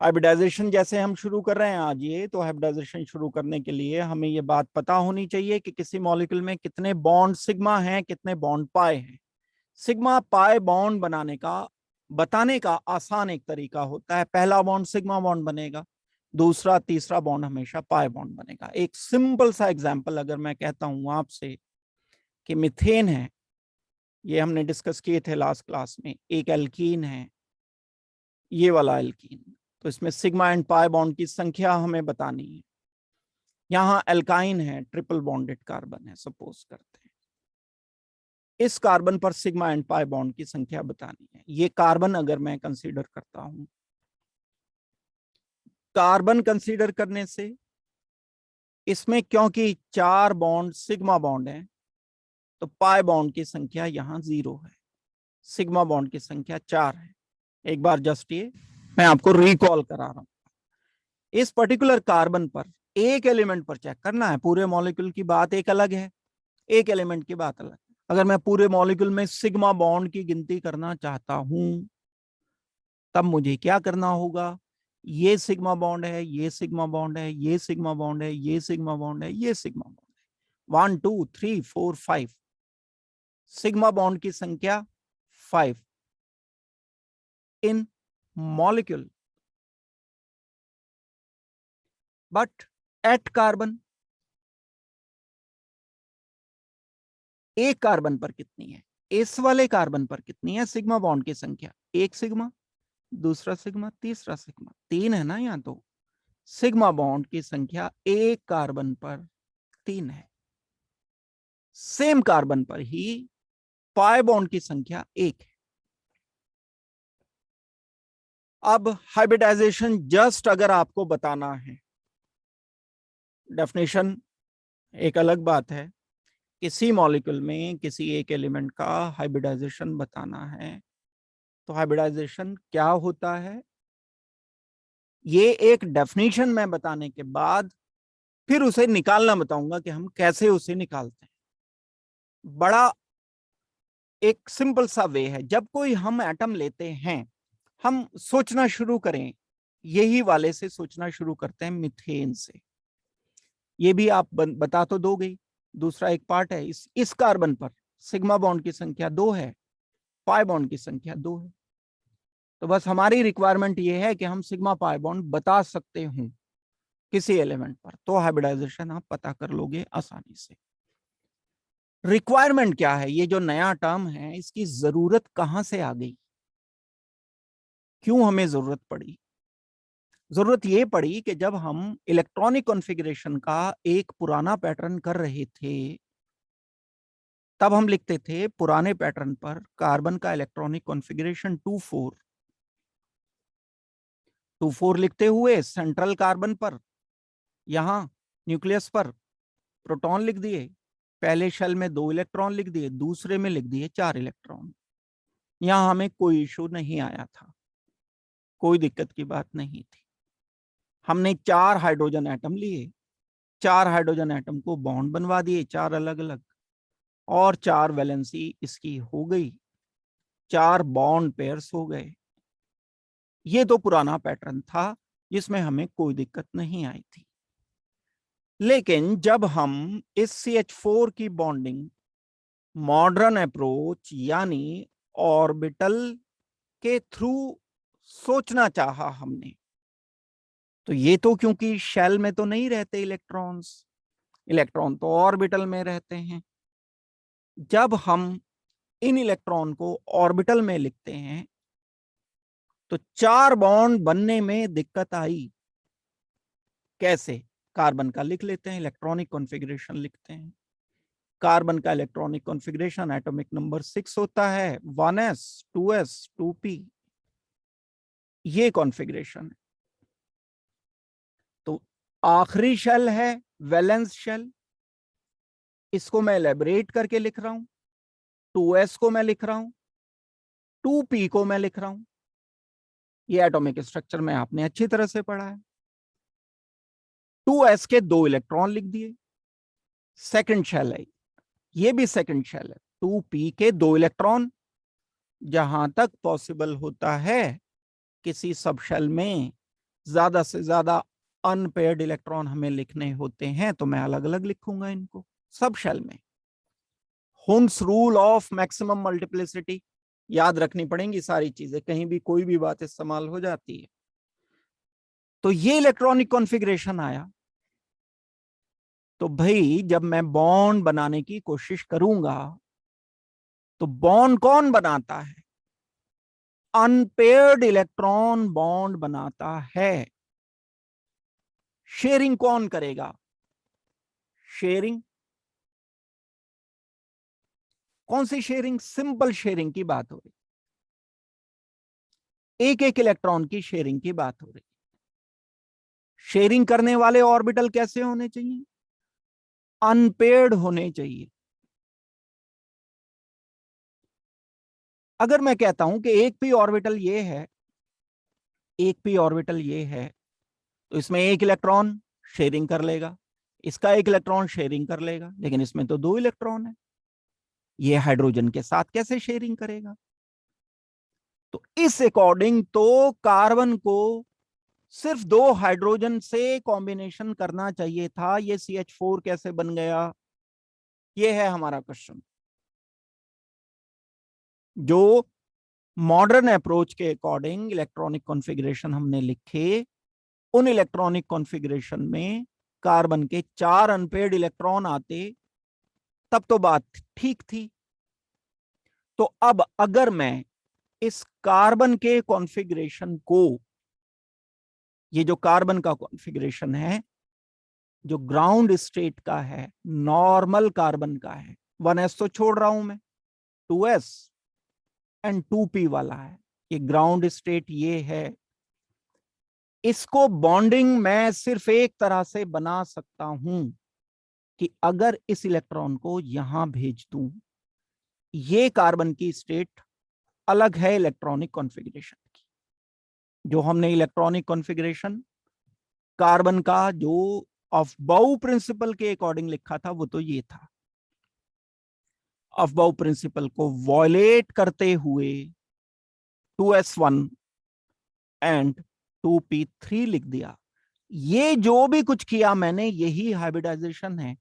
Hybridisation जैसे हम शुरू कर रहे हैं आज ये, तो हाइब्रिडाइजेशन शुरू करने के लिए हमें ये बात पता होनी चाहिए कि किसी मॉलिक्यूल में कितने बॉन्ड सिग्मा हैं, कितने बॉन्ड पाई हैं। सिग्मा पाई बॉन्ड बताने का आसान एक तरीका होता है। पहला बॉन्ड सिग्मा बॉन्ड बनेगा, दूसरा तीसरा बॉन्ड हमेशा पाई बॉन्ड बनेगा। एक सिंपल सा एग्जांपल अगर मैं कहता हूं आपसे कि मीथेन है, ये हमने डिस्कस किए थे लास्ट क्लास में, एक एल्कीन है, ये वाला एल्कीन, तो इसमें सिग्मा एंड पाई बॉन्ड की संख्या हमें बतानी है। यहां एल्काइन है, ट्रिपल बॉन्डेड कार्बन है सपोज करते हैं, इस कार्बन पर सिग्मा एंड पाई बॉन्ड की संख्या बतानी है। ये कार्बन अगर मैं कंसीडर करता हूं, कार्बन कंसीडर करने से इसमें क्योंकि 4 बॉन्ड सिग्मा बॉन्ड है, तो पाई बॉन्ड की संख्या यहां 0 है, सिग्मा बॉन्ड की संख्या 4 है। एक बार जस्ट ये मैं आपको रिकॉल करा रहा हूं। इस पर्टिकुलर कार्बन पर एक एलिमेंट पर चेक करना है, पूरे मॉलिक्यूल की बात एक अलग है, एक एलिमेंट की बात अलग है। अगर मैं पूरे मॉलिक्यूल में सिग्मा बॉन्ड की गिनती करना चाहता हूं, तब मुझे क्या करना होगा? ये सिग्मा बॉन्ड है, ये सिग्मा बॉन्ड है, ये सिग्मा बॉन्ड है, ये सिग्मा बॉन्ड है, ये सिग्मा बॉन्ड है, 1 2 3 4 5, सिग्मा बॉन्ड की संख्या 5 इन मॉलिक्यूल। बट एट कार्बन, एक कार्बन पर कितनी है, इस वाले कार्बन पर कितनी है सिग्मा बॉन्ड की संख्या? एक सिग्मा, दूसरा सिग्मा, तीसरा सिग्मा, 3 है ना यहां। तो सिग्मा बॉन्ड की संख्या एक कार्बन पर 3 है। सेम कार्बन पर ही पाई बॉन्ड की संख्या 1 है। अब हाइब्रिडाइजेशन जस्ट अगर आपको बताना है, डेफिनेशन एक अलग बात है, किसी मॉलिक्यूल में किसी एक एलिमेंट का हाइब्रिडाइजेशन बताना है, तो हाइब्रिडाइजेशन क्या होता है, ये एक डेफिनेशन में बताने के बाद फिर उसे निकालना बताऊंगा कि हम कैसे उसे निकालते हैं। बड़ा एक सिंपल सा वे है, जब कोई हम एटम लेते हैं, हम सोचना शुरू करें, यही वाले से सोचना शुरू करते हैं, मीथेन से। ये भी आप बता तो दोगे। दूसरा एक पार्ट है, इस कार्बन पर सिग्मा बॉन्ड की संख्या 2 है, पाई बॉन्ड की संख्या 2 है। तो बस हमारी रिक्वायरमेंट ये है कि हम सिग्मा पाई बॉन्ड बता सकते हूं किसी एलिमेंट पर, तो हाइब्रिडाइजेशन आप पता कर लोगे आसानी से। रिक्वायरमेंट क्या है, ये जो नया टर्म है इसकी जरूरत कहां से आ गई, क्यों हमें जरूरत पड़ी? जरूरत ये पड़ी कि जब हम इलेक्ट्रॉनिक कॉन्फ़िगरेशन का एक पुराना पैटर्न कर रहे थे, तब हम लिखते थे पुराने पैटर्न पर कार्बन का इलेक्ट्रॉनिक कॉन्फ़िगरेशन 2 4 लिखते हुए सेंट्रल कार्बन पर, यहां न्यूक्लियस पर प्रोटॉन लिख दिए, पहले शेल में 2 इलेक्ट्रॉन लिख दिए, दूसरे में लिख दिए 4 इलेक्ट्रॉन। यहां हमें कोई इशू नहीं आया था, कोई दिक्कत की बात नहीं थी। हमने 4 हाइड्रोजन एटम लिए, 4 हाइड्रोजन एटम को बॉन्ड बनवा दिए 4 अलग अलग, और 4 वैलेंसी इसकी हो गई, 4 बॉन्ड पेयर्स हो गए। ये तो पुराना पैटर्न था जिसमें हमें कोई दिक्कत नहीं आई थी। लेकिन जब हम इस CH4 की बॉन्डिंग मॉडर्न अप्रोच यानी ऑर्बिटल के थ्रू सोचना चाहा हमने, तो ये तो क्योंकि शेल में तो नहीं रहते इलेक्ट्रॉन्स, इलेक्ट्रॉन तो ऑर्बिटल में रहते हैं। जब हम इन इलेक्ट्रॉन को ऑर्बिटल में लिखते हैं, तो 4 बॉन्ड बनने में दिक्कत आई। कैसे? कार्बन का लिख लेते हैं, इलेक्ट्रॉनिक कॉन्फ़िगरेशन लिखते हैं। कार्बन का इलेक्ट्रॉनिक कॉन्फ़िगरेशन एटॉमिक नंबर 6 होता है, 1s 2s 2p, ये कॉन्फ़िगरेशन है। तो आखिरी शेल है वैलेंस शेल, इसको मैं एलेबरेट करके लिख रहा हूं, 2s को मैं लिख रहा हूं, 2p को मैं लिख रहा हूं। ये एटॉमिक स्ट्रक्चर में आपने अच्छी तरह से पढ़ा है। 2s के 2 इलेक्ट्रॉन लिख दिए, सेकंड शेल है, ये भी सेकंड शेल है, 2p के 2 इलेक्ट्रॉन। जहां तक पॉसिबल होता है किसी सब शेल में ज्यादा से ज्यादा अनपेयर्ड इलेक्ट्रॉन हमें लिखने होते हैं तो मैं अलग अलग लिखूंगा इनको सब शेल में। Hund's rule of maximum multiplicity याद रखनी पड़ेंगी सारी चीजें, कहीं भी कोई भी बात इस्तेमाल हो जाती है। तो ये इलेक्ट्रॉनिक कॉन्फ़िगरेशन आया। तो भाई जब मैं बॉन्ड बनाने की कोशिश करूंगा तो बॉन्ड कौन बनाता है? अनपेयर्ड इलेक्ट्रॉन बॉन्ड बनाता है। शेयरिंग कौन करेगा? शेयरिंग कौन सी शेयरिंग? सिंपल शेयरिंग की बात हो रही, एक एक इलेक्ट्रॉन की शेयरिंग की बात हो रही। शेयरिंग करने वाले ऑर्बिटल कैसे होने चाहिए? अनपेयर्ड होने चाहिए। अगर मैं कहता हूं कि एक पी ऑर्बिटल ये है, एक पी ऑर्बिटल ये है, तो इसमें एक इलेक्ट्रॉन शेयरिंग कर लेगा, इसका एक इलेक्ट्रॉन शेयरिंग कर लेगा, लेकिन इसमें तो दो इलेक्ट्रॉन है, ये हाइड्रोजन के साथ कैसे शेयरिंग करेगा? तो इस अकॉर्डिंग तो कार्बन को सिर्फ दो हाइड्रोजन से कॉम्बिनेशन करना चाहिए था, ये CH4 कैसे बन गया? ये है हमारा क्वेश्चन। जो मॉडर्न अप्रोच के अकॉर्डिंग इलेक्ट्रॉनिक कॉन्फ़िगरेशन हमने लिखे, उन इलेक्ट्रॉनिक कॉन्फ़िगरेशन में कार्बन के 4 अनपेयर्ड इलेक्ट्रॉन आते, तब तो बात ठीक थी। तो अब अगर मैं इस कार्बन के कॉन्फ़िगरेशन को, ये जो कार्बन का कॉन्फ़िगरेशन है जो ग्राउंड स्टेट का है, नॉर्मल कार्बन का है, 1s तो छोड़ रहा हूं मैं, 2s एंड 2p वाला है, ये ग्राउंड स्टेट ये है। इसको बॉन्डिंग मैं सिर्फ एक तरह से बना सकता हूं कि अगर इस इलेक्ट्रॉन को यहां भेज दूं, ये कार्बन की स्टेट अलग है इलेक्ट्रॉनिक कॉन्फ़िगरेशन की। जो हमने इलेक्ट्रॉनिक कॉन्फ़िगरेशन कार्बन का जो अफबाउ प्रिंसिपल के अकॉर्डिंग लिखा था वो तो ये था। अफबाउ प्रिंसिपल को वॉयलेट करते हुए 2s1 एंड 2p3 लिख दिया। ये जो भी कुछ किया मैंने, यही हाइब्रिडाइजेशन है।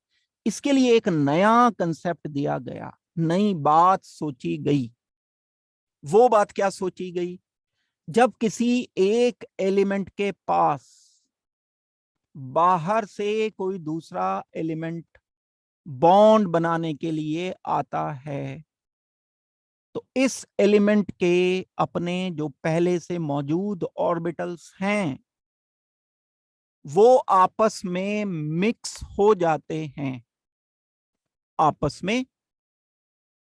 इसके लिए एक नया कंसेप्ट दिया गया, नई बात सोची गई। वो बात क्या सोची गई? जब किसी एक एलिमेंट के पास बाहर से कोई दूसरा एलिमेंट बॉन्ड बनाने के लिए आता है, तो इस एलिमेंट के अपने जो पहले से मौजूद ऑर्बिटल्स हैं वो आपस में मिक्स हो जाते हैं, आपस में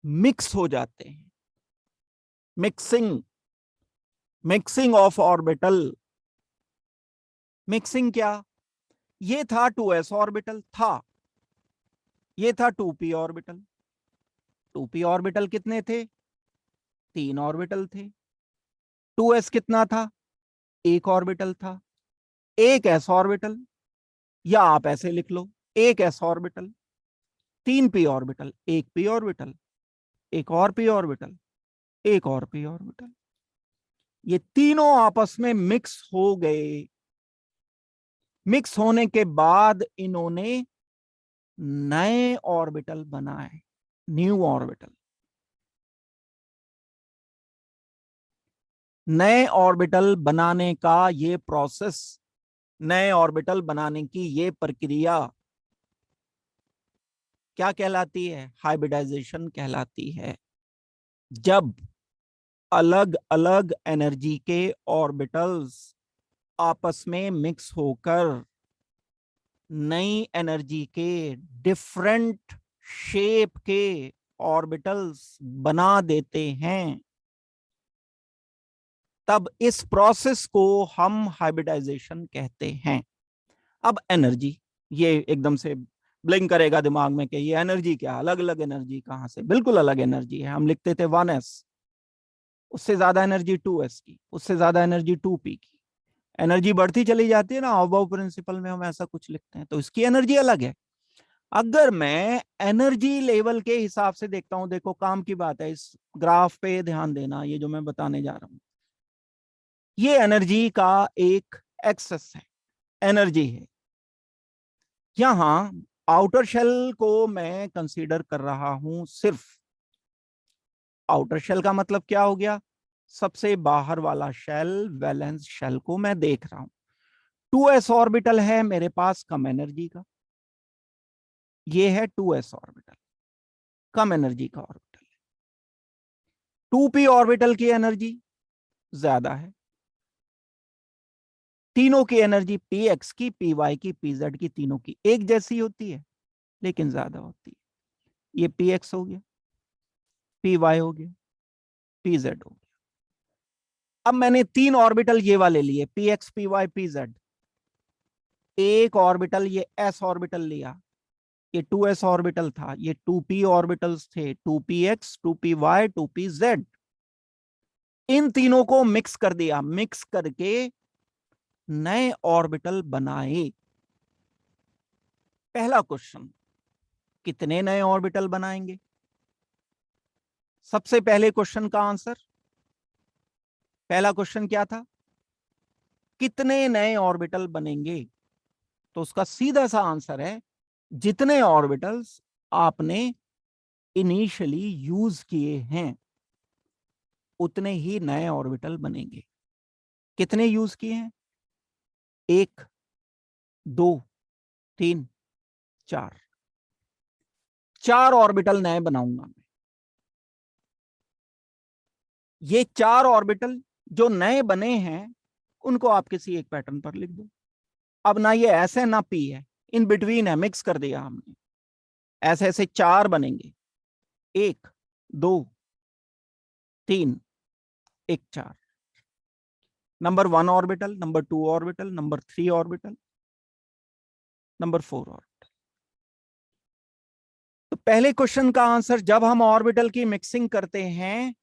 मिक्स हो जाते हैं। Mixing, mixing of orbital. Mixing क्या? ये था 2s ऑर्बिटल था, ये था 2p ऑर्बिटल। 2p ऑर्बिटल कितने थे? 3 ऑर्बिटल थे। 2s कितना था? एक ऑर्बिटल था। एक s ऑर्बिटल, या आप ऐसे लिख लो, एक s ऑर्बिटल, 3p ऑर्बिटल, एक p ऑर्बिटल, एक और p ऑर्बिटल, एक और p ऑर्बिटल। ये तीनों आपस में मिक्स हो गए। मिक्स होने के बाद इन्होंने नए ऑर्बिटल बनाए, न्यू ऑर्बिटल। नए ऑर्बिटल बनाने का ये प्रोसेस, नए ऑर्बिटल बनाने की ये प्रक्रिया क्या कहलाती है? हाइब्रिडाइजेशन कहलाती है। जब अलग अलग एनर्जी के ऑर्बिटल्स आपस में मिक्स होकर नई एनर्जी के डिफरेंट शेप के ऑर्बिटल्स बना देते हैं, तब इस प्रोसेस को हम हाइब्रिडाइजेशन कहते हैं। अब एनर्जी, ये एकदम से ब्लिंक करेगा दिमाग में कि ये एनर्जी क्या, अलग अलग एनर्जी कहां से? बिल्कुल अलग एनर्जी है। हम लिखते थे 1s, उससे ज्यादा एनर्जी 2s की, उससे ज्यादा एनर्जी 2p की। एनर्जी बढ़ती चली जाती है ना, अबाव प्रिंसिपल में हम ऐसा कुछ लिखते हैं, तो इसकी एनर्जी अलग है। अगर मैं एनर्जी लेवल के हिसाब से देखता हूं, देखो काम की बात है, इस ग्राफ पे ध्यान देना, ये जो मैं बताने जा रहा हूं, ये एनर्जी का एक एक्सेस है, एनर्जी है। यहां आउटर शेल को मैं कंसीडर कर रहा हूं सिर्फ। आउटर शेल का मतलब क्या हो गया? सबसे बाहर वाला शेल, वैलेंस शेल को मैं देख रहा हूं। 2s ऑर्बिटल है मेरे पास कम एनर्जी का, ये है 2s ऑर्बिटल, कम एनर्जी का ऑर्बिटल है। 2p ऑर्बिटल की एनर्जी ज्यादा है। तीनों की एनर्जी px की, py की, pz की, तीनों की एक जैसी होती है लेकिन ज्यादा होती है। ये px हो गया, py हो गया, pz हो गया। अब मैंने 3 ऑर्बिटल ये वाले लिए, px, py, pz। एक ऑर्बिटल ये s ऑर्बिटल लिया, ये 2s ऑर्बिटल था, ये 2p ऑर्बिटल्स थे, 2px, 2py, 2pz। इन तीनों को मिक्स कर दिया, मिक्स करके नए ऑर्बिटल बनाए। पहला क्वेश्चन, कितने नए ऑर्बिटल बनाएंगे? सबसे पहले क्वेश्चन का आंसर, पहला क्वेश्चन क्या था? कितने नए ऑर्बिटल बनेंगे? तो उसका सीधा सा आंसर है, जितने ऑर्बिटल्स आपने इनिशियली यूज किए हैं उतने ही नए ऑर्बिटल बनेंगे। कितने यूज किए हैं? 1, 2, 3, 4। 4 ऑर्बिटल नए बनाऊंगा मैं। ये 4 ऑर्बिटल जो नए बने हैं उनको आप किसी एक पैटर्न पर लिख दो। अब ना ये एस है ना पी है, इन बिटवीन है, मिक्स कर दिया हमने। ऐसे ऐसे 4 बनेंगे, 1, 2, 3, 1, 4। Number 1 orbital, number 2 orbital, number 3 orbital, number 4 orbital. तो पहले क्वेश्चन का आंसर, जब हम ऑर्बिटल की मिक्सिंग करते हैं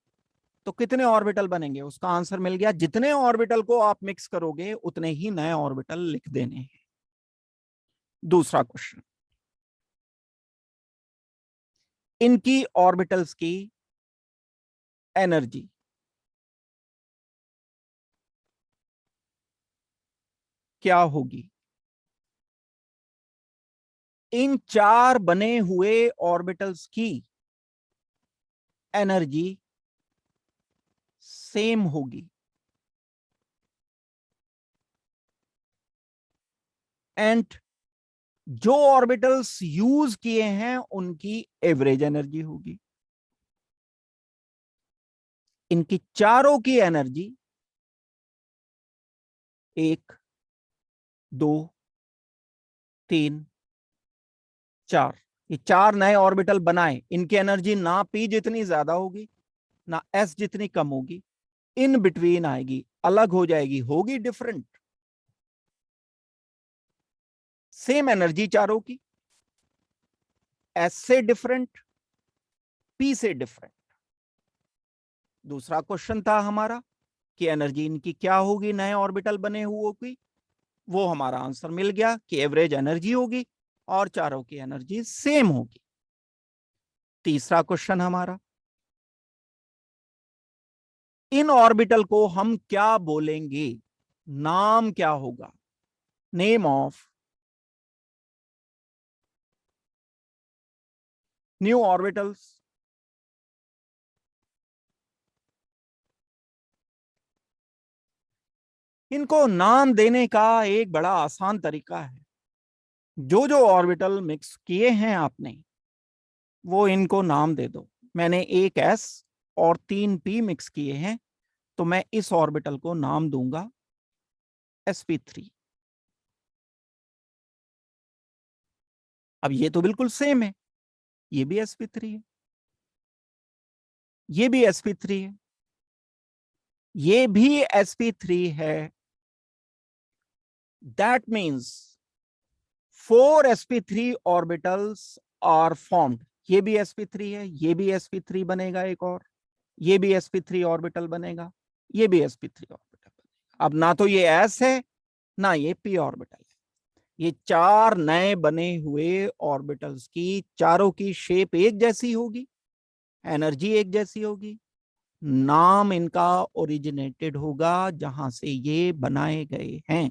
तो कितने ऑर्बिटल बनेंगे, उसका आंसर मिल गया। जितने ऑर्बिटल को आप मिक्स करोगे उतने ही नए ऑर्बिटल लिख देने हैं। दूसरा क्वेश्चन, इनकी ऑर्बिटल्स की एनर्जी क्या होगी? इन 4 बने हुए ऑर्बिटल्स की एनर्जी सेम होगी। एंड जो ऑर्बिटल्स यूज किए हैं उनकी एवरेज एनर्जी होगी। इनकी चारों की एनर्जी 1, 2, 3, 4, ये 4 नए ऑर्बिटल बनाए, इनकी एनर्जी ना p जितनी ज्यादा होगी ना s जितनी कम होगी, इन बिटवीन आएगी, अलग हो जाएगी, होगी डिफरेंट। सेम एनर्जी चारों की, s से डिफरेंट, p से डिफरेंट। दूसरा क्वेश्चन था हमारा कि एनर्जी इनकी क्या होगी नए ऑर्बिटल बने हुए की, वो हमारा आंसर मिल गया कि एवरेज एनर्जी होगी और चारों की एनर्जी सेम होगी। तीसरा क्वेश्चन हमारा, इन ऑर्बिटल को हम क्या बोलेंगे, नाम क्या होगा? Name of new orbitals. इनको नाम देने का एक बड़ा आसान तरीका है। जो जो ऑर्बिटल मिक्स किए हैं आपने वो इनको नाम दे दो। मैंने एक s और 3 p मिक्स किए हैं तो मैं इस ऑर्बिटल को नाम दूंगा sp3। अब ये तो बिल्कुल सेम है, ये भी sp3 है, ये भी sp3 है, ये भी sp3 है। That means 4 sp3 orbitals are formed. ये भी sp3 है, ये भी sp3 बनेगा एक और, ये भी sp3 ऑर्बिटल बनेगा, ये भी sp3 ऑर्बिटल बनेगा। अब ना तो ये s है ना ये p ऑर्बिटल है, ये 4 नए बने हुए ऑर्बिटल्स की चारों की शेप एक जैसी होगी, एनर्जी एक जैसी होगी, नाम इनका ओरिजिनेटेड होगा जहां से ये बनाए गए हैं।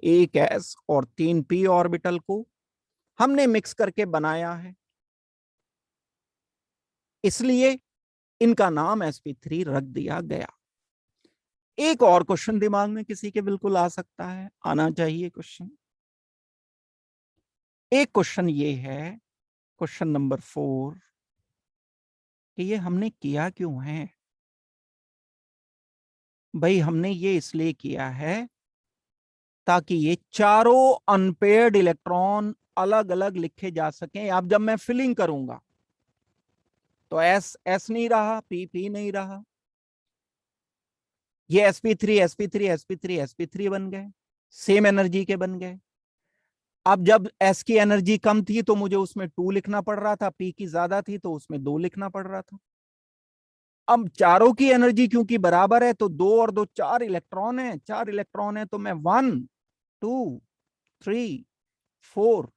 एक s और 3 p ऑर्बिटल को हमने मिक्स करके बनाया है, इसलिए इनका नाम sp3 रख दिया गया। एक और क्वेश्चन दिमाग में किसी के बिल्कुल आ सकता है, आना चाहिए क्वेश्चन। एक क्वेश्चन ये है, क्वेश्चन नंबर 4, कि ये हमने किया क्यों है? भाई हमने ये इसलिए किया है ताकि ये चारों अनपेयर्ड इलेक्ट्रॉन अलग अलग लिखे जा सकें। अब जब मैं फिलिंग करूंगा तो एस एस नहीं रहा, पी पी नहीं रहा, ये sp3 sp3 sp3 sp3 बन गए, सेम एनर्जी के बन गए। अब जब s की एनर्जी कम थी तो मुझे उसमें 2 लिखना पड़ रहा था, p की ज्यादा थी तो उसमें 2 लिखना पड़ रहा था। अब चारों की एनर्जी क्योंकि बराबर है तो 2 और 2 4 इलेक्ट्रॉन है, 4 इलेक्ट्रॉन है तो मैं 1 2 3 4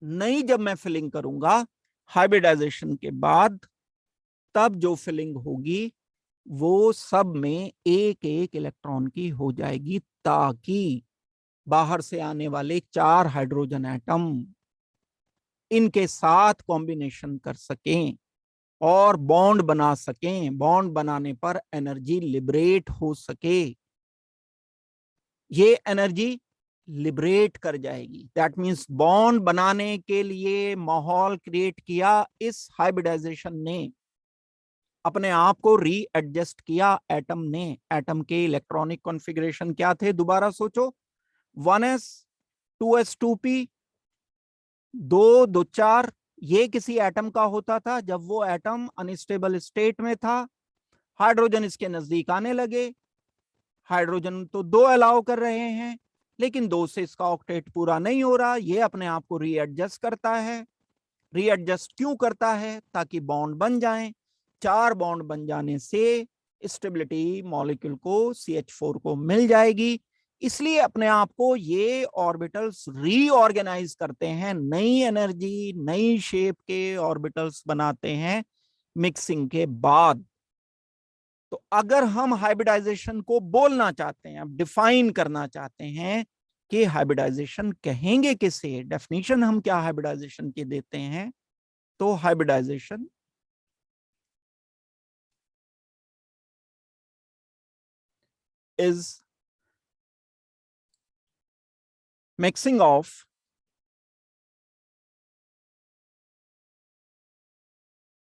नहीं, जब मैं फिलिंग करूंगा हाइब्रिडाइजेशन के बाद, तब जो फिलिंग होगी वो सब में एक एक इलेक्ट्रॉन की हो जाएगी, ताकि बाहर से आने वाले 4 हाइड्रोजन एटम इनके साथ कॉम्बिनेशन कर सकें और बॉन्ड बना सकें, बॉन्ड बनाने पर एनर्जी लिबरेट हो सके। ये एनर्जी लिबरेट कर जाएगी, दैट मींस बॉन्ड बनाने के लिए माहौल क्रिएट किया इस हाइब्रिडाइजेशन ने, अपने आप को रीएडजस्ट किया एटम ने। एटम के इलेक्ट्रॉनिक कॉन्फ़िगरेशन क्या थे, दोबारा सोचो, 1s 2s 2p 2 2 4, ये किसी एटम का होता था जब वो एटम अनस्टेबल स्टेट में था, हाइड्रोजन इसके नजदीक आने लगे, हाइड्रोजन तो 2 अलाउ कर रहे हैं लेकिन 2 से इसका ऑक्टेट पूरा नहीं हो रहा, ये अपने आप को रीएडजस्ट करता है। रीएडजस्ट क्यों करता है? ताकि बॉन्ड बन जाएं। 4 बॉन्ड बन जाने से स्टेबिलिटी मॉलिक्यूल को CH4 को मिल जाएगी, इसलिए अपने आप को ये ऑर्बिटल्स रीऑर्गेनाइज करते हैं, नई एनर्जी नई शेप के ऑर्बिटल्स बनाते हैं मिक्सिंग के बाद। तो अगर हम हाइब्रिडाइजेशन को बोलना चाहते हैं, अब डिफाइन करना चाहते हैं कि हाइब्रिडाइजेशन कहेंगे किसे, डेफिनेशन हम क्या हाइब्रिडाइजेशन की देते हैं, तो hybridisation is mixing of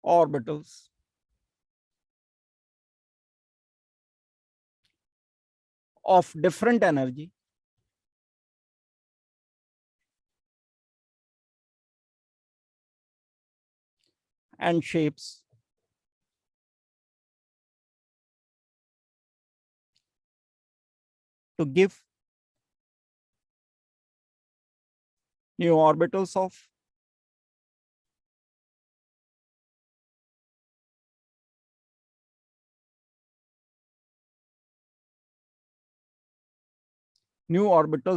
orbitals of different energy and shapes to give new orbitals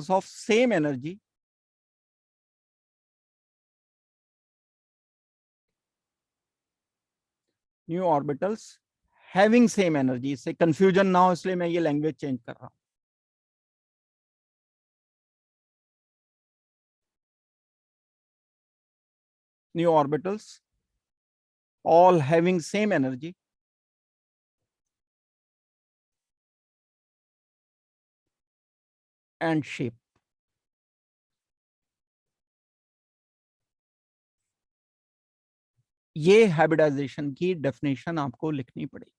of same energy new orbitals having same energy। इससे कंफ्यूजन ना हो इसलिए मैं ये लैंग्वेज चेंज कर रहा हूं। New orbitals all having same energy and shape। ये हाइब्रिडाइजेशन की डेफिनेशन आपको लिखनी पड़ेगी।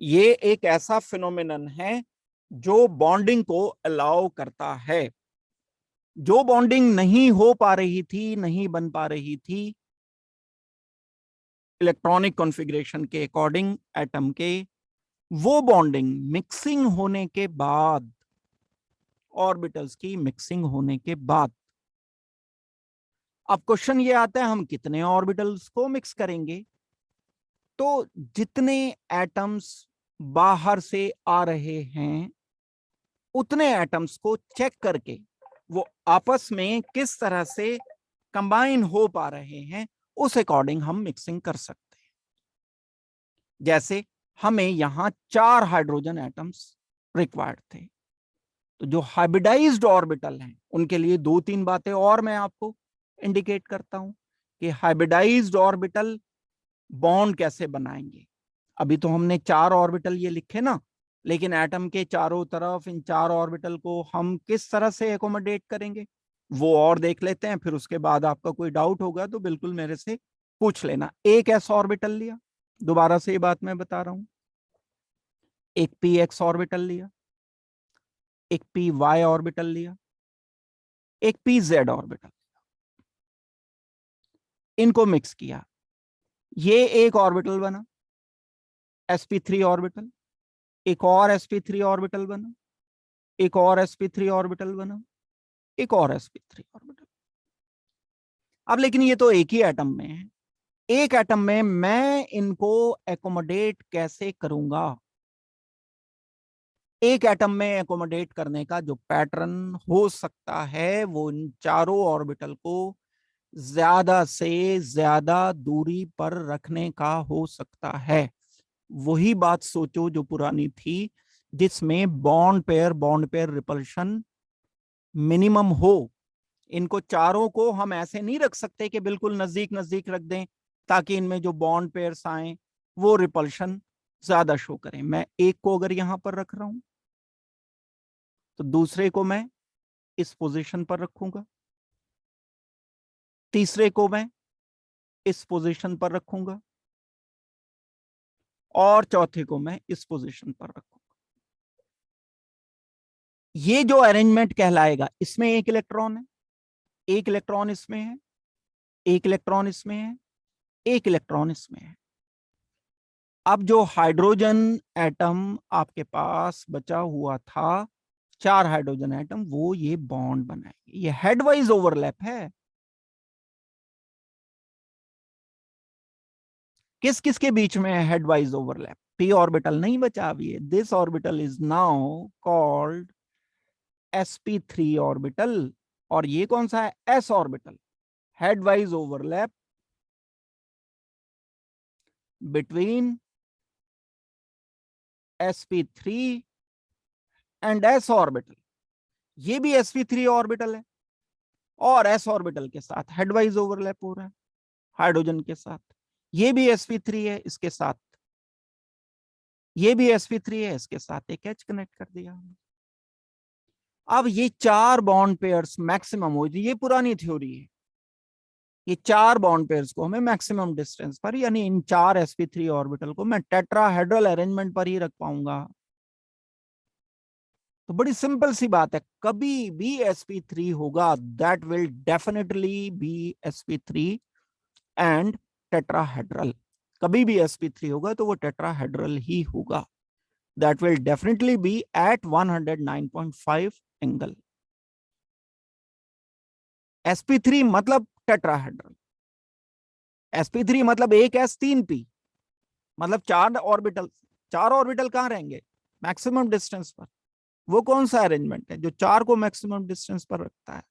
ये एक ऐसा फिनोमिनन है जो बॉन्डिंग को अलाउ करता है। जो बॉन्डिंग नहीं हो पा रही थी, नहीं बन पा रही थी इलेक्ट्रॉनिक कॉन्फ़िगरेशन के अकॉर्डिंग एटम के, वो बॉन्डिंग मिक्सिंग होने के बाद, ऑर्बिटल्स की मिक्सिंग होने के बाद, अब क्वेश्चन ये आता है हम कितने ऑर्बिटल्स को मिक्स करेंगे। तो जितने एटम्स बाहर से आ रहे हैं उतने एटम्स को चेक करके वो आपस में किस तरह से कंबाइन हो पा रहे हैं, उस अकॉर्डिंग हम मिक्सिंग कर सकते हैं। जैसे हमें यहां 4 हाइड्रोजन एटम्स रिक्वायर्ड थे। तो जो हाइब्रिडाइज्ड ऑर्बिटल हैं उनके लिए दो तीन बातें और मैं आपको इंडिकेट करता हूं कि हाइब्रिडाइज्ड ऑर्बिटल बॉन्ड कैसे बनाएंगे। अभी तो हमने चार ऑर्बिटल ये लिखे ना, लेकिन एटम के चारों तरफ इन चार ऑर्बिटल को हम किस तरह से एकोमोडेट करेंगे वो और देख लेते हैं। फिर उसके बाद आपका कोई डाउट होगा तो बिल्कुल मेरे से पूछ लेना। एक एस ऑर्बिटल लिया, दोबारा से ये बात मैं बता रहा हूं, एक पी एक्स ऑर्बिटल लिया, एक पी वाई ऑर्बिटल लिया, एक पी जेड ऑर्बिटल, इनको मिक्स किया, ये एक ऑर्बिटल बना sp3 ऑर्बिटल, एक और sp3 ऑर्बिटल बना, एक और sp3 ऑर्बिटल बना, एक और sp3 ऑर्बिटल। अब लेकिन ये तो एक ही एटम में है, एक एटम में मैं इनको एकोमोडेट कैसे करूंगा। एक एटम में एकोमोडेट करने का जो पैटर्न हो सकता है वो इन चारों ऑर्बिटल को ज्यादा से ज्यादा दूरी पर रखने का हो सकता है। वही बात सोचो जो पुरानी थी, जिसमें बॉन्ड पेयर रिपल्शन मिनिमम हो। इनको चारों को हम ऐसे नहीं रख सकते कि बिल्कुल नजदीक नजदीक रख दें ताकि इनमें जो बॉन्ड पेयर्स आए वो रिपल्शन ज्यादा शो करें। मैं एक को अगर यहां पर रख रहा हूं तो दूसरे को मैं इस पोजीशन पर रखूंगा, तीसरे को मैं इस पोजीशन पर रखूंगा और चौथे को मैं इस पोजीशन पर रखूंगा। ये जो अरेंजमेंट कहलाएगा, इसमें एक इलेक्ट्रॉन है, एक इलेक्ट्रॉन इसमें है, एक इलेक्ट्रॉन इसमें है, एक इलेक्ट्रॉन इसमें है। अब जो हाइड्रोजन एटम आपके पास बचा हुआ था, चार हाइड्रोजन एटम, वो ये बॉन्ड बनाएंगे। ये हेडवाइज ओवरलैप है। किस किस के बीच में है हेडवाइज ओवरलैप? पी ऑर्बिटल नहीं बचा अभी है। This orbital is now called sp3 orbital. और ये कौन सा है? s orbital. Headwise overlap between sp3 and s orbital. ये भी sp3 ऑर्बिटल है और s ऑर्बिटल के साथ हेडवाइज ओवरलैप हो रहा है हाइड्रोजन के साथ। ये भी sp3 है, इसके साथ ये भी sp3 है, इसके साथ एक H कनेक्ट कर दिया। अब ये चार बॉन्ड पेयर्स मैक्सिमम हो, ये पुरानी थ्योरी है, ये चार बॉन्ड पेयर्स को हमें मैक्सिमम डिस्टेंस पर, यानी इन चार sp3 ऑर्बिटल को मैं टेट्राहेड्रल अरेंजमेंट पर ही रख पाऊंगा। तो बड़ी सिंपल सी बात है, कभी भी sp3 होगा that will definitely be sp3 and tetrahedral. कभी भी sp3 होगा तो वो टेट्राहेड्रल ही होगा। That will definitely be at 109.5 angle. sp3 मतलब टेट्राहेड्रल, sp3 मतलब एक s तीन p, मतलब चार ऑर्बिटल। चार ऑर्बिटल कहां रहेंगे? मैक्सिमम डिस्टेंस पर। वो कौन सा अरेंजमेंट है जो चार को मैक्सिमम डिस्टेंस पर रखता है?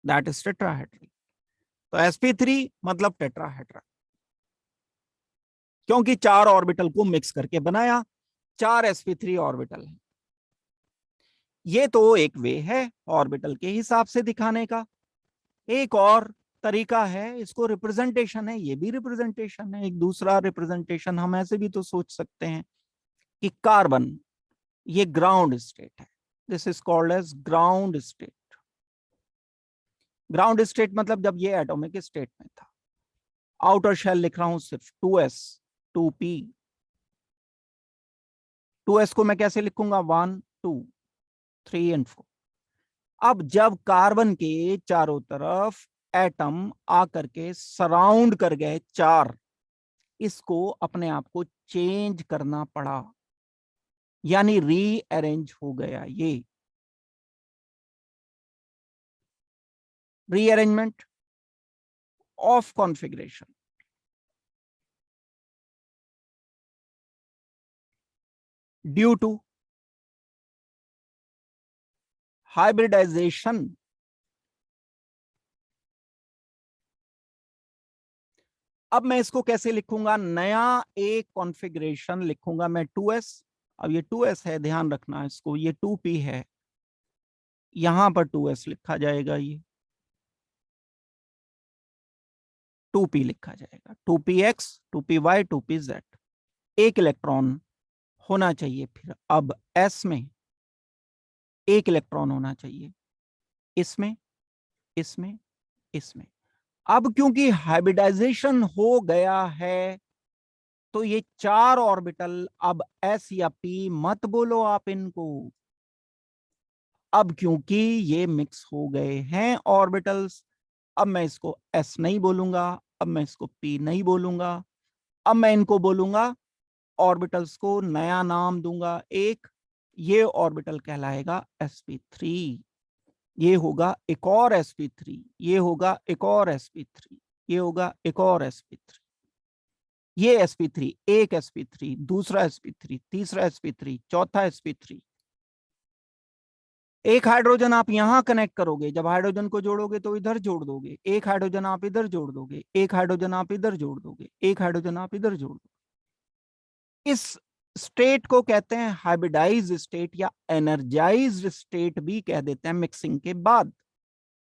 That is tetrahedral. तो sp3 मतलब टेट्राहेड्रल, क्योंकि चार ऑर्बिटल को मिक्स करके बनाया, चार sp3 ऑर्बिटल है। ये तो एक वे है ऑर्बिटल के हिसाब से दिखाने का। एक और तरीका है, इसको रिप्रेजेंटेशन है, ये भी रिप्रेजेंटेशन है। एक दूसरा रिप्रेजेंटेशन हम ऐसे भी तो सोच सकते हैं कि कार्बन ये ग्राउंड स्टेट है। This is called as ground state. Ground state मतलब जब ये एटॉमिक स्टेट में था। आउटर शेल लिख रहा हूं सिर्फ 2s 2p। 2s को मैं कैसे लिखूंगा? 1 2 3 एंड 4। अब जब कार्बन के चारों तरफ एटम आकर के सराउंड कर गए चार, इसको अपने आप को चेंज करना पड़ा, यानी रीअरेंज हो गया। ये rearrangement of configuration due to hybridization. अब मैं इसको कैसे लिखूंगा? नया एक कॉन्फ़िगरेशन लिखूंगा मैं 2s अब ये 2s है, ध्यान रखना इसको, ये 2p है, यहां पर 2s लिखा जाएगा, ये 2p लिखा जाएगा, 2px 2py 2pz। एक इलेक्ट्रॉन होना चाहिए, फिर अब s में एक इलेक्ट्रॉन होना चाहिए, इसमें इसमें इसमें। अब क्योंकि हाइब्रिडाइजेशन हो गया है तो ये 4 ऑर्बिटल, अब s या p मत बोलो आप इनको, अब क्योंकि ये मिक्स हो गए हैं ऑर्बिटल्स, अब मैं इसको s नहीं बोलूंगा, अब मैं इसको p नहीं बोलूंगा, अब मैं इनको बोलूंगा, ऑर्बिटल्स को नया नाम दूंगा एक, ये ऑर्बिटल कहलाएगा sp3, ये होगा एक और sp3, ये होगा एक और sp3, ये होगा एक और sp3, ये sp3, एक sp3, दूसरा sp3, तीसरा sp3, चौथा sp3। एक हाइड्रोजन आप यहां कनेक्ट करोगे, जब हाइड्रोजन को जोड़ोगे तो इधर जोड़ दोगे, एक हाइड्रोजन आप इधर जोड़ दोगे, एक हाइड्रोजन आप इधर जोड़ दोगे, एक हाइड्रोजन आप इधर जोड़ दोगे। इस स्टेट को कहते हैं हाइब्रिडाइज स्टेट या एनर्जाइज्ड स्टेट भी कह देते हैं मिक्सिंग के बाद।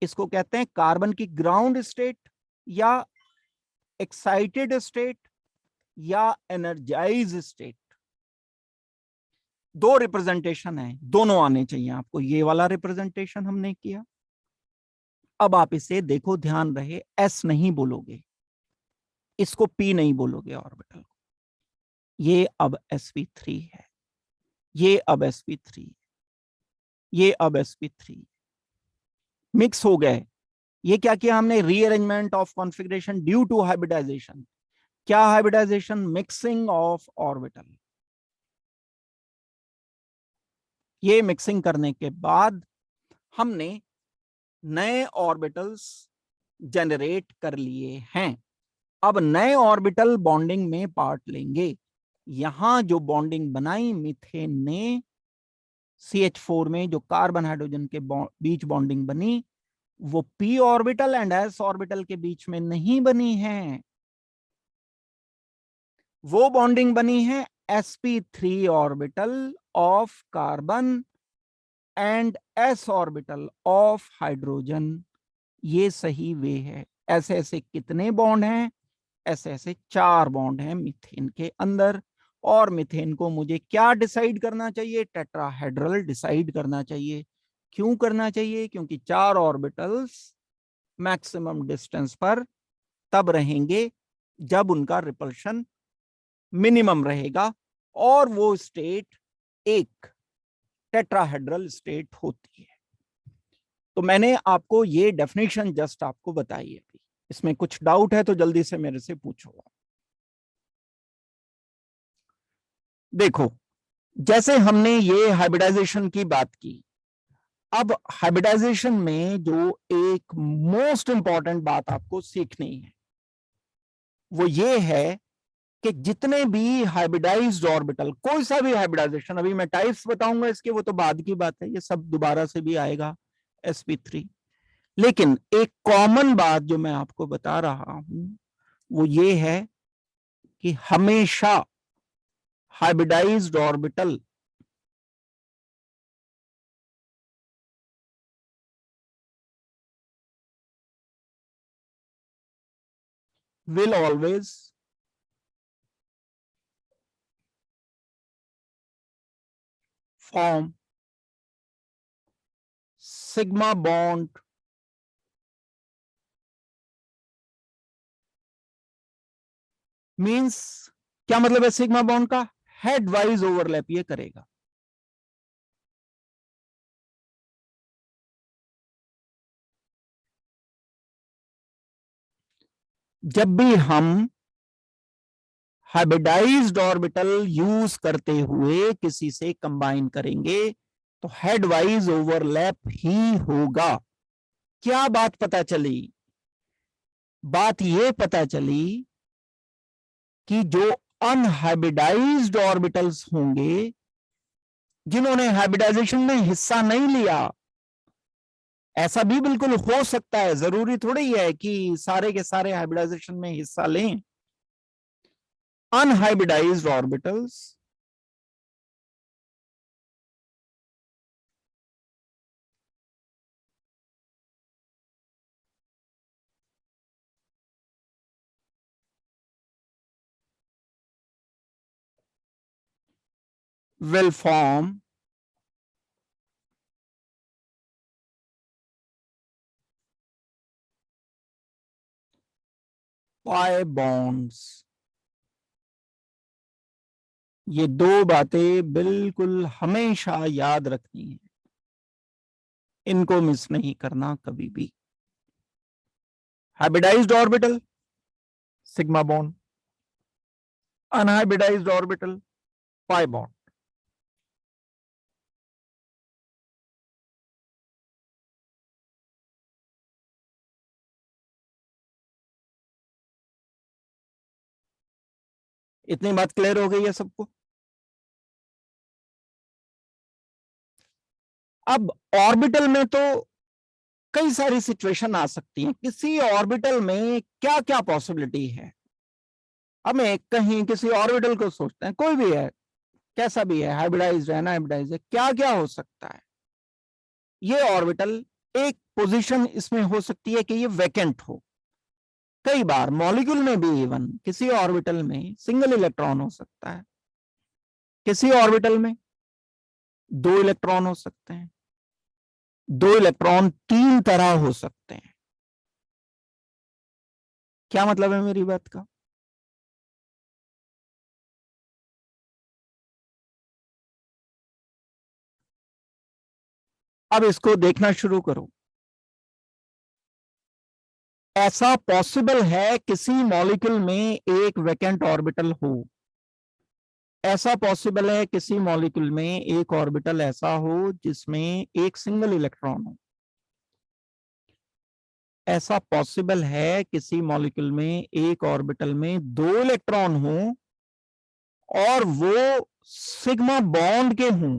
इसको कहते हैं कार्बन की ग्राउंड स्टेट या एक्साइटेड स्टेट या एनर्जाइज स्टेट। दो रिप्रेजेंटेशन है, दोनों आने चाहिए आपको, ये वाला रिप्रेजेंटेशन हमने किया। अब आप इसे देखो, ध्यान रहे, एस नहीं बोलोगे, इसको पी नहीं बोलोगे ऑर्बिटल को, ये अब sp3 है, ये अब sp3, ये अब sp3 मिक्स हो गए। ये क्या किया हमने, rearrangement of configuration due to hybridization. क्या हाइब्रिडाइजेशन, मिक्सिंग ऑफ ऑर्बिटल। ये मिक्सिंग करने के बाद हमने नए ऑर्बिटल्स जनरेट कर लिए हैं। अब नए ऑर्बिटल बॉन्डिंग में पार्ट लेंगे। यहां जो बॉन्डिंग बनाई मीथेन ने CH4 में, जो कार्बन हाइड्रोजन के बीच बॉन्डिंग बनी, वो p orbital and s orbital के बीच में नहीं बनी है, वो बॉन्डिंग बनी है sp3 orbital of carbon and s orbital of hydrogen. ये सही वे है। ऐसे ऐसे कितने बॉन्ड हैं, ऐसे ऐसे 4 बॉन्ड हैं मीथेन के अंदर। और मीथेन को मुझे क्या डिसाइड करना चाहिए, टेट्राहेड्रल डिसाइड करना चाहिए। क्यों करना चाहिए, क्योंकि 4 ऑर्बिटल्स मैक्सिमम डिस्टेंस पर तब रहेंगे जब उनका रिपल्शन मिनिमम रहेगा, और वो स्टेट एक टेट्राहेड्रल स्टेट होती है। तो मैंने आपको ये डेफिनेशन जस्ट आपको बताई है। अभी इसमें कुछ डाउट है तो जल्दी से मेरे से पूछो। देखो, जैसे हमने ये हाइब्रिडाइजेशन की बात की, अब हाइब्रिडाइजेशन में जो एक मोस्ट इंपॉर्टेंट बात आपको सीखनी है वो ये है कि जितने भी हाइब्रिडाइज्ड ऑर्बिटल, कोई सा भी हाइब्रिडाइजेशन, अभी मैं टाइप्स बताऊंगा इसके, वो तो बाद की बात है, ये सब दोबारा से भी आएगा sp3। लेकिन एक कॉमन बात जो मैं आपको बता रहा हूं वो ये है कि हमेशा hybridised orbital will always form sigma bond means, क्या मतलब है सिग्मा बॉन्ड का, हेड वाइज ओवरलैप ये करेगा। जब भी हम हाइब्रिडाइज्ड ऑर्बिटल यूज करते हुए किसी से कंबाइन करेंगे तो हेड वाइज ओवरलैप ही होगा। क्या बात पता चली, बात यह पता चली कि जो अनहाइब्रिडाइज्ड ऑर्बिटल्स होंगे, जिन्होंने हाइब्रिडाइजेशन में हिस्सा नहीं लिया, ऐसा भी बिल्कुल हो सकता है, जरूरी थोड़ी है कि सारे के सारे हाइब्रिडाइजेशन में हिस्सा लें। Unhybridised orbitals will form pi bonds। ये दो बातें बिल्कुल हमेशा याद रखनी है, इनको मिस नहीं करना कभी भी। Hybridised orbital sigma bond, unhybridised orbital pi bond. इतनी बात क्लियर हो गई है सबको? अब ऑर्बिटल में तो कई सारी सिचुएशन आ सकती हैं। किसी ऑर्बिटल में क्या क्या पॉसिबिलिटी है, हमें कहीं किसी ऑर्बिटल को सोचते हैं, कोई भी है, कैसा भी है, हाइब्रिडाइज्ड है, अनहाइब्रिडाइज्ड है, क्या क्या हो सकता है। ये ऑर्बिटल, एक पोजीशन इसमें हो सकती है कि ये वैकेंट हो। कई बार मॉलिक्यूल में भी इवन किसी ऑर्बिटल में सिंगल इलेक्ट्रॉन हो सकता है, किसी ऑर्बिटल में दो इलेक्ट्रॉन हो सकते हैं, दो इलेक्ट्रॉन तीन तरह हो सकते हैं। क्या मतलब है मेरी बात का? अब इसको देखना शुरू करो। ऐसा पॉसिबल है किसी मॉलिक्यूल में एक वैकेंट ऑर्बिटल हो। ऐसा पॉसिबल है किसी मॉलिक्यूल में एक ऑर्बिटल ऐसा हो जिसमें एक सिंगल इलेक्ट्रॉन हो। ऐसा पॉसिबल है किसी मॉलिक्यूल में एक ऑर्बिटल में दो इलेक्ट्रॉन हो और वो सिग्मा बॉन्ड के हों।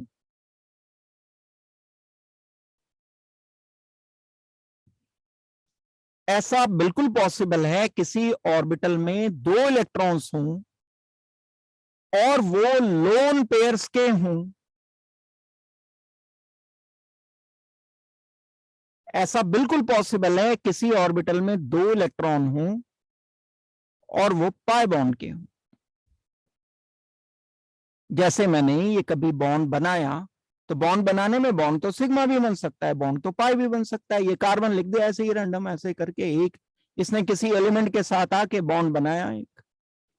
ऐसा बिल्कुल पॉसिबल है किसी ऑर्बिटल में दो इलेक्ट्रॉन्स हों और वो लोन पेयर्स के हों। ऐसा बिल्कुल पॉसिबल है किसी ऑर्बिटल में दो इलेक्ट्रॉन हों और वो पाई बॉन्ड के हों। जैसे मैंने ये कभी बॉन्ड बनाया, तो बॉन्ड बनाने में बॉन्ड तो सिग्मा भी बन सकता है, बॉन्ड तो पाई भी बन सकता है। ये कार्बन लिख दिया ऐसे ही रैंडम, ऐसे करके एक इसने किसी एलिमेंट के साथ आके बॉन्ड बनाया। एक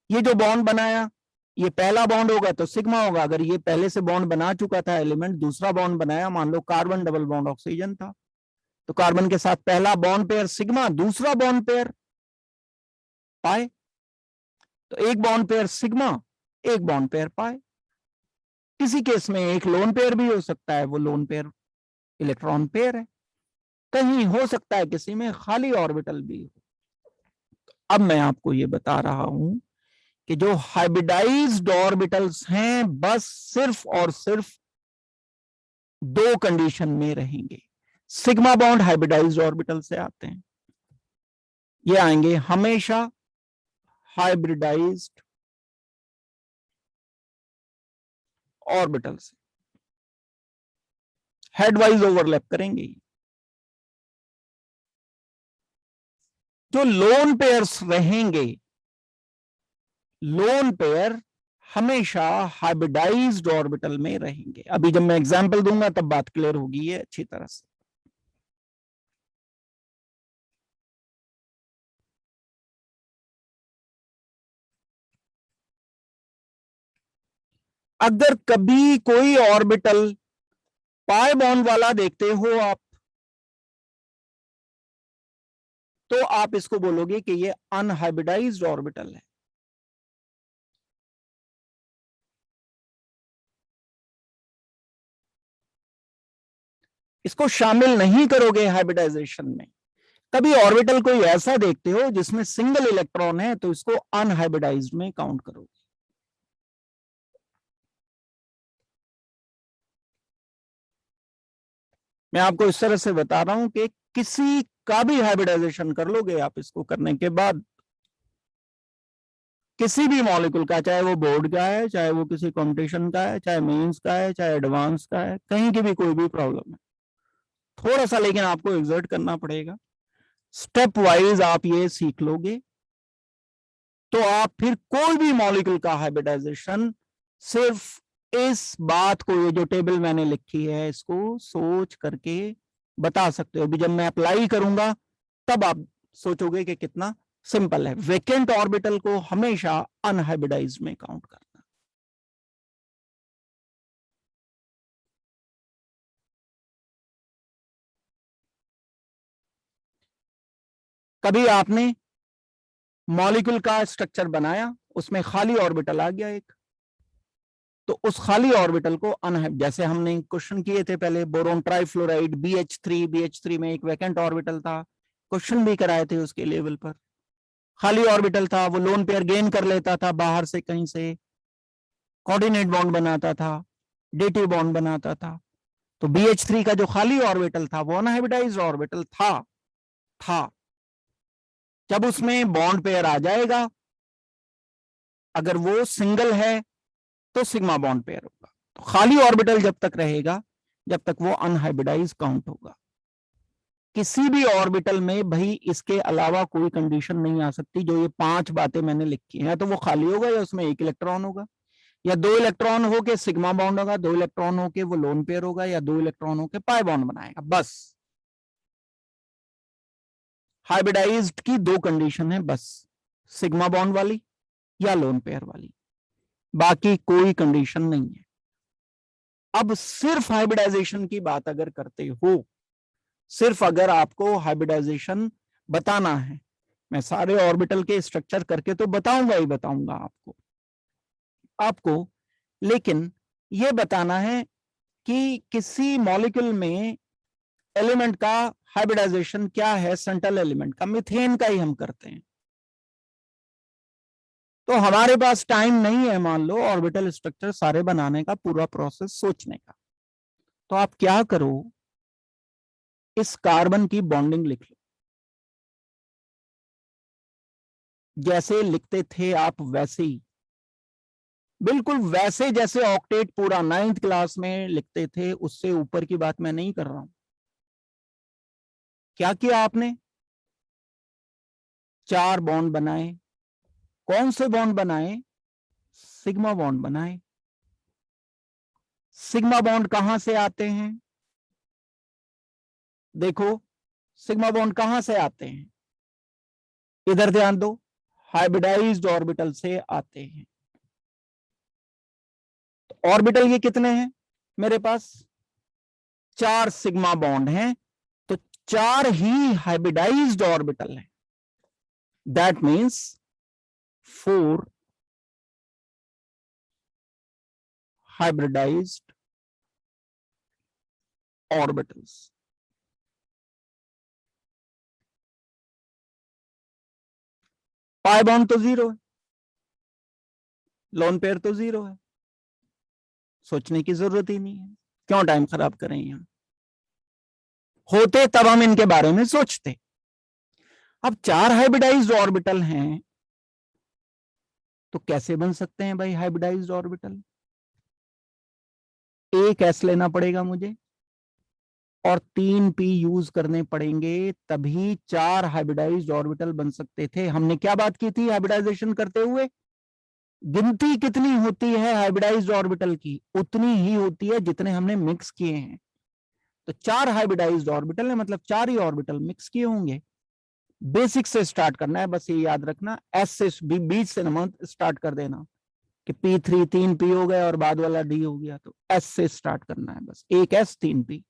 ये जो बॉन्ड बनाया, ये पहला बॉन्ड होगा तो सिग्मा होगा। अगर ये पहले से बॉन्ड बना चुका था एलिमेंट, दूसरा बॉन्ड बनाया, मान low carbon double bond oxygen था, तो कार्बन के साथ पहला बॉन्ड पेयर सिग्मा, दूसरा बॉन्ड पेयर पाई। तो एक बॉन्ड पेयर सिग्मा, एक बॉन्ड पेयर पाई। किसी केस में एक लोन पेयर भी हो सकता है, वो लोन पेयर इलेक्ट्रॉन पेयर है। कहीं हो सकता है किसी में खाली ऑर्बिटल भी हो। अब मैं आपको ये बता रहा हूं कि जो हाइब्रिडाइज्ड ऑर्बिटल्स हैं, बस सिर्फ और सिर्फ दो कंडीशन में रहेंगे। सिग्मा बॉन्ड हाइब्रिडाइज्ड ऑर्बिटल से आते हैं, ये आएंगे हमेशा हाइब्रिडाइज्ड ऑर्बिटल से, हेडवाइज ओवरलैप करेंगे। जो लोन पेयर्स रहेंगे, लोन पेयर हमेशा हाइब्रिडाइज्ड ऑर्बिटल में रहेंगे। अभी जब मैं एग्जांपल दूंगा तब बात क्लियर होगी ये अच्छी तरह से। अगर कभी कोई ऑर्बिटल पाई बॉन्ड वाला देखते हो आप, तो आप इसको बोलोगे कि ये अनहाइब्रिडाइज्ड ऑर्बिटल है। इसको शामिल नहीं करोगे हाइब्रिडाइजेशन में। कभी ऑर्बिटल कोई ऐसा देखते हो जिसमें सिंगल इलेक्ट्रॉन है, तो इसको अनहाइब्रिडाइज्ड में काउंट करोगे। मैं आपको इस तरह से बता रहा हूं कि किसी का भी हाइब्रिडाइजेशन कर लोगे आप, इसको करने के बाद किसी भी मॉलिक्यूल का, चाहे वो बोर्ड का है, चाहे वो किसी कंपटीशन का है, चाहे मेंस का है, चाहे एडवांस का है, कहीं की भी कोई भी प्रॉब्लम है, थोड़ा सा लेकिन आपको एग्जर्ट करना पड़ेगा। स्टेप वाइज आप ये सीख लोगे तो आप फिर कोई भी मॉलिक्यूल का हाइब्रिडाइजेशन सिर्फ इस बात को, ये जो टेबल मैंने लिखी है, इसको सोच करके बता सकते हो। अभी जब मैं अप्लाई करूंगा तब आप सोचोगे कि कितना सिंपल है। वेकेंट ऑर्बिटल को हमेशा अनहाइब्रिडाइज्ड में काउंट करना। कभी आपने मॉलिक्यूल का स्ट्रक्चर बनाया, उसमें खाली ऑर्बिटल आ गया एक, तो उस खाली ऑर्बिटल को अनहाइब्रिड, जैसे हमने क्वेश्चन किए थे पहले, बोरोन ट्राइफ्लोराइड BH3 में एक वैकेंट ऑर्बिटल था, क्वेश्चन भी कराए थे उसके लेवल पर। खाली ऑर्बिटल था, वो लोन पेयर गेन कर लेता था बाहर से कहीं से, कोऑर्डिनेट बॉन्ड बनाता था, डेटिव बॉन्ड बनाता था। तो BH3 का जो खाली ऑर्बिटल था वो अनहाइब्रिडाइज्ड ऑर्बिटल था। जब उसमें बॉन्ड पेयर आ जाएगा, अगर वो सिंगल है तो सिग्मा बॉन्ड पेयर होगा। तो खाली ऑर्बिटल जब तक रहेगा, जब तक वो अनहाइब्रिडाइज काउंट होगा। किसी भी ऑर्बिटल में भाई इसके अलावा कोई कंडीशन नहीं आ सकती। जो ये 5 बातें मैंने लिखी हैं, तो वो खाली होगा या उसमें 1 इलेक्ट्रॉन होगा, या 2 इलेक्ट्रॉन हो के सिग्मा बॉन्ड होगा, 2 इलेक्ट्रॉन हो के वो लोन पेयर होगा, या 2 इलेक्ट्रॉन हो के पाई बॉन्ड बनाएगा। बस हाइब्रिडाइज्ड की 2 कंडीशन है बस, सिग्मा बॉन्ड वाली या लोन पेयर वाली, बाकी कोई कंडीशन नहीं है। अब सिर्फ हाइब्रिडाइजेशन की बात अगर करते हो, सिर्फ अगर आपको हाइब्रिडाइजेशन बताना है, मैं सारे ऑर्बिटल के स्ट्रक्चर करके तो बताऊंगा ही बताऊंगा आपको, लेकिन यह बताना है कि किसी मॉलिक्यूल में एलिमेंट का हाइब्रिडाइजेशन क्या है। सेंट्रल एलिमेंट का, मीथेन का ही हम करते हैं, तो हमारे पास टाइम नहीं है मान लो ऑर्बिटल स्ट्रक्चर सारे बनाने का, पूरा प्रोसेस सोचने का। तो आप क्या करो, इस कार्बन की बॉन्डिंग लिख लो, जैसे लिखते थे आप वैसे ही, बिल्कुल वैसे जैसे ऑक्टेट पूरा 9th क्लास में लिखते थे, उससे ऊपर की बात मैं नहीं कर रहा हूं। क्या किया आपने, 4 बॉन्ड बनाए। कौन से बॉन्ड बनाए, सिग्मा बॉन्ड बनाए। सिग्मा बॉन्ड कहां से आते हैं, देखो सिग्मा बॉन्ड कहां से आते हैं, इधर ध्यान दो, हाइब्रिडाइज्ड ऑर्बिटल से आते हैं। तो ऑर्बिटल ये कितने हैं मेरे पास, 4 सिग्मा बॉन्ड हैं, तो 4 ही हाइब्रिडाइज्ड ऑर्बिटल हैं। That means 4 hybridized orbitals. Pi bond तो 0 है, लोन पेयर तो 0 है, सोचने की जरूरत ही नहीं है, क्यों टाइम खराब करें। यहां होते तब हम इनके बारे में सोचते। अब 4 हाइब्रिडाइज्ड ऑर्बिटल हैं, तो कैसे बन सकते हैं भाई हाइब्रिडाइज्ड ऑर्बिटल, एक एस लेना पड़ेगा मुझे और 3 पी यूज करने पड़ेंगे, तभी 4 हाइब्रिडाइज्ड ऑर्बिटल बन सकते थे। हमने क्या बात की थी हाइब्रिडाइजेशन करते हुए, गिनती कितनी होती है हाइब्रिडाइज्ड ऑर्बिटल की, उतनी ही होती है जितने हमने मिक्स किए हैं। तो 4 हाइब्रिडाइज्ड ऑर्बिटल है, मतलब 4 ही ऑर्बिटल मिक्स किए होंगे। बेसिक से स्टार्ट करना है, बस ये याद रखना, एस से बीच से नंबर स्टार्ट कर देना कि P3 3 पी हो गया और बाद वाला डी हो गया, तो एस से स्टार्ट करना है बस, एक एस 3 पी।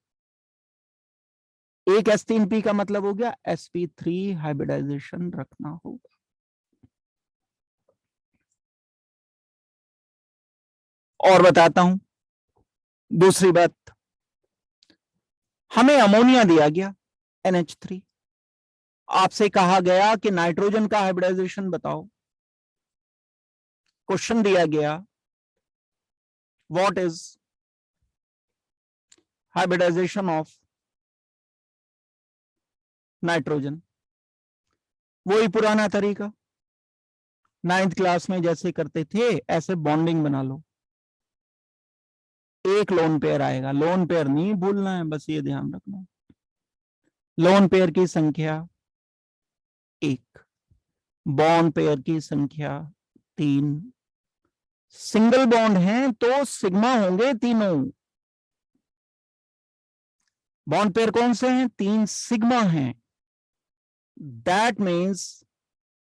एक एस 3 पी का मतलब हो गया sp3 हाइब्रिडाइजेशन रखना होगा। और बताता हूं दूसरी बात, हमें अमोनिया दिया गया NH3, आपसे कहा गया कि नाइट्रोजन का हाइब्रिडाइजेशन बताओ। क्वेश्चन दिया गया what is hybridization of nitrogen, वही पुराना तरीका 9th क्लास में जैसे करते थे, ऐसे बॉन्डिंग बना लो, एक लोन पेयर आएगा, लोन पेयर नहीं भूलना है, बस ये ध्यान रखना, लोन पेयर की संख्या 1, बॉन्ड पेयर की संख्या 3, सिंगल बॉन्ड हैं तो सिग्मा होंगे तीनों। बॉन्ड पेयर कौन से हैं? 3 सिग्मा हैं। दैट मीन्स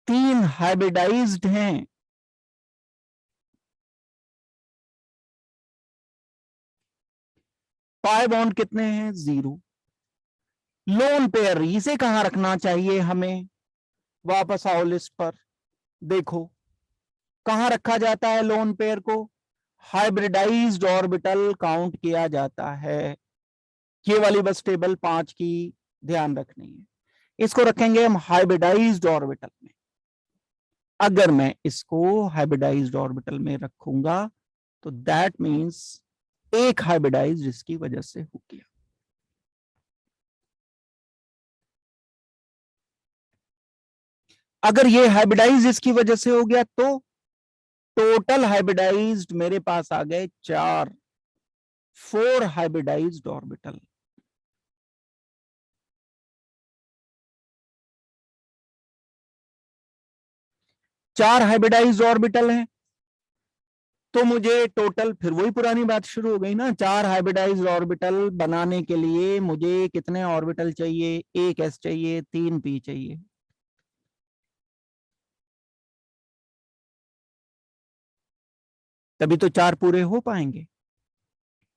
3 हाइब्रिडाइज्ड हैं। पाई बॉन्ड कितने हैं? 0। लोन पेयर इसे कहां रखना चाहिए हमें? वापस आओ लिस्ट पर, देखो कहां रखा जाता है लोन पेयर को? हाइब्रिडाइज्ड ऑर्बिटल काउंट किया जाता है। ये वाली बस टेबल 5 की ध्यान रखनी है। इसको रखेंगे हम हाइब्रिडाइज्ड ऑर्बिटल में। अगर मैं इसको हाइब्रिडाइज्ड ऑर्बिटल में रखूंगा तो दैट मीन्स एक हाइब्रिडाइज्ड इसकी वजह से हो गया। अगर ये हाइब्रिडाइज इसकी वजह से हो गया तो टोटल हाइब्रिडाइज्ड मेरे पास आ गए 4 हाइब्रिडाइज्ड ऑर्बिटल। चार हाइब्रिडाइज्ड ऑर्बिटल हैं तो मुझे टोटल, फिर वही पुरानी बात शुरू हो गई ना, 4 हाइब्रिडाइज्ड ऑर्बिटल बनाने के लिए मुझे कितने ऑर्बिटल चाहिए? एक एस चाहिए, 3 पी चाहिए। तभी तो 4 पूरे हो पाएंगे।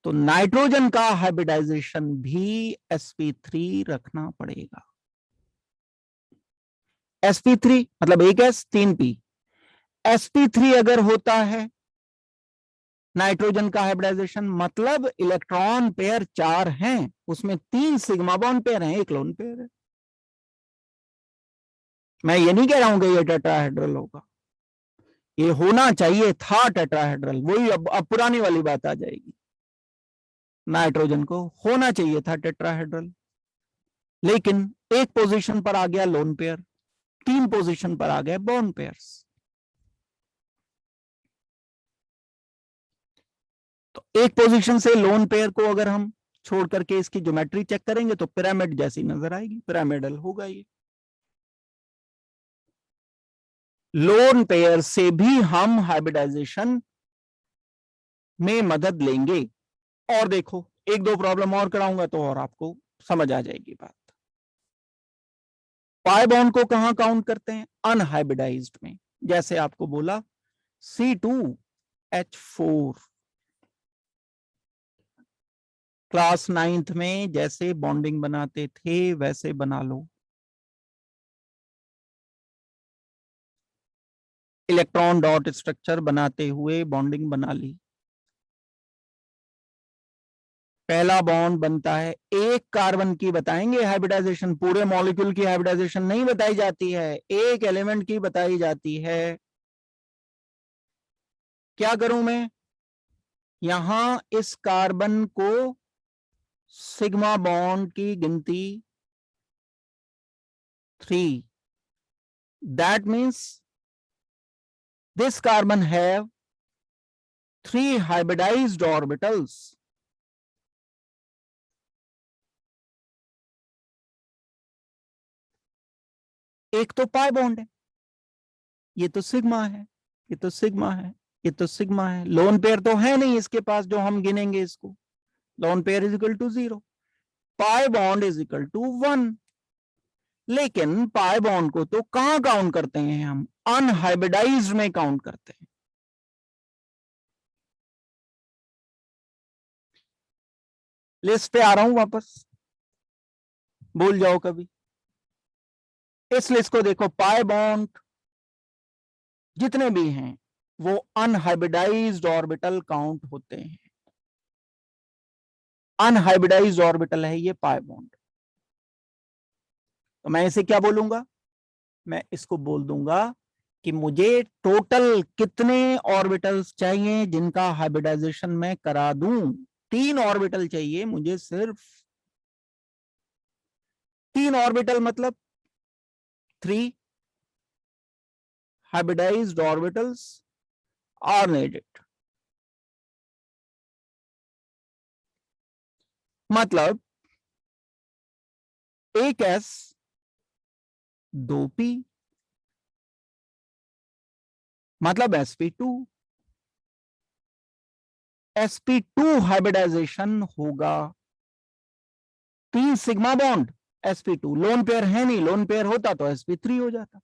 तो नाइट्रोजन का हाइब्रिडाइजेशन भी sp3 रखना पड़ेगा। sp3 मतलब एक एस 3 पी। sp3 अगर होता है नाइट्रोजन का हाइब्रिडाइजेशन, मतलब इलेक्ट्रॉन पेयर 4 हैं, उसमें 3 सिग्मा बॉन्ड पेयर हैं, एक लोन पेयर है। मैं ये नहीं कह रहा हूं कि ये टेट्राहेड्रल होगा, ये होना चाहिए था टेट्राहेड्रल। वही अब पुरानी वाली बात आ जाएगी। नाइट्रोजन को होना चाहिए था टेट्राहेड्रल, लेकिन एक पोजीशन पर आ गया लोन पेयर, 3 पोजीशन पर आ गए बॉन्ड पेयर्स। तो एक पोजीशन से लोन पेयर को अगर हम छोड़ करके इसकी ज्योमेट्री चेक करेंगे तो पिरामिड जैसी नजर आएगी, पिरामिडल होगा ये। लोन पेयर से भी हम हाइब्रिडाइजेशन में मदद लेंगे। और देखो एक दो प्रॉब्लम और कराऊंगा तो और आपको समझ आ जाएगी बात। पाई बॉन्ड को कहां काउंट करते हैं? अनहाइब्रिडाइज्ड में। जैसे आपको बोला C2H4, क्लास 9th में जैसे बॉन्डिंग बनाते थे वैसे बना लो। इलेक्ट्रॉन डॉट स्ट्रक्चर बनाते हुए बॉन्डिंग बना ली। पहला बॉन्ड बनता है, एक कार्बन की बताएंगे हाइब्रिडाइजेशन, पूरे मॉलिक्यूल की हाइब्रिडाइजेशन नहीं बताई जाती है, एक एलिमेंट की बताई जाती है। क्या करूं मैं? यहां इस कार्बन को सिग्मा बॉन्ड की गिनती 3। That means this carbon have 3 hybridized orbitals. एक तो पाई बॉन्ड है, ये तो सिग्मा है, ये तो सिग्मा है, ये तो सिग्मा है। लोन पेयर तो है नहीं इसके पास जो हम गिनेंगे इसको। Lone pair is equal to 0, pi bond is equal to 1। लेकिन पाई बॉन्ड को तो कहां काउंट करते हैं हम? अनहाइब्रिडाइज्ड में काउंट करते हैं। लिस्ट पे आ रहा हूं वापस, भूल जाओ कभी। इस लिस्ट को देखो, पाई बॉन्ड जितने भी हैं वो अनहाइब्रिडाइज्ड ऑर्बिटल काउंट होते हैं। अनहाइब्रिडाइज्ड ऑर्बिटल है ये पाई बॉन्ड। तो मैं इसे क्या बोलूंगा? मैं इसको बोल दूंगा कि मुझे टोटल कितने ऑर्बिटल्स चाहिए जिनका हाइब्रिडाइजेशन मैं करा दूं। 3 ऑर्बिटल चाहिए मुझे, सिर्फ 3 ऑर्बिटल, मतलब 3 hybridized orbitals are needed। मतलब एक एस 2 पी, मतलब sp2। sp2 हाइब्रिडाइजेशन होगा 3 sigma bond sp2, lone pair है नहीं, लोन पेयर होता तो sp3 हो जाता।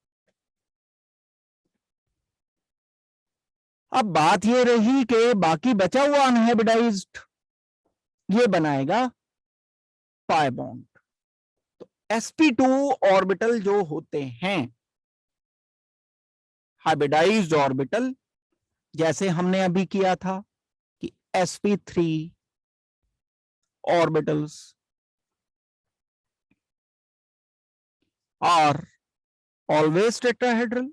अब बात ये रही कि बाकी बचा हुआ अनहाइब्रिडाइज्ड ये बनाएगा पाई बॉन्ड। तो sp2 ऑर्बिटल जो होते हैं हाइब्रिडाइज्ड ऑर्बिटल, जैसे हमने अभी किया था कि sp3 orbitals are always tetrahedral,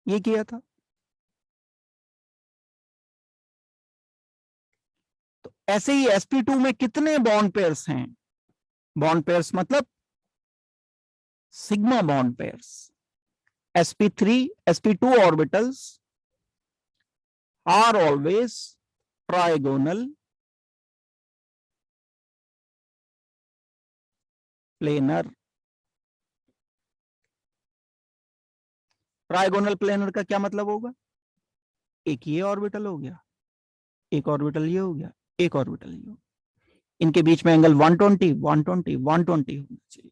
ये किया था। तो ऐसे ही sp2 में कितने बॉन्ड पेयर्स हैं? बॉन्ड पेयर्स मतलब sigma bond pairs. sp3 sp2 orbitals are always trigonal planar। Trigonal planar का क्या मतलब होगा? एक ये ऑर्बिटल हो गया, एक ऑर्बिटल ये हो गया, एक ऑर्बिटल ये हो गया, इनके बीच में एंगल 120 120 120 होना चाहिए।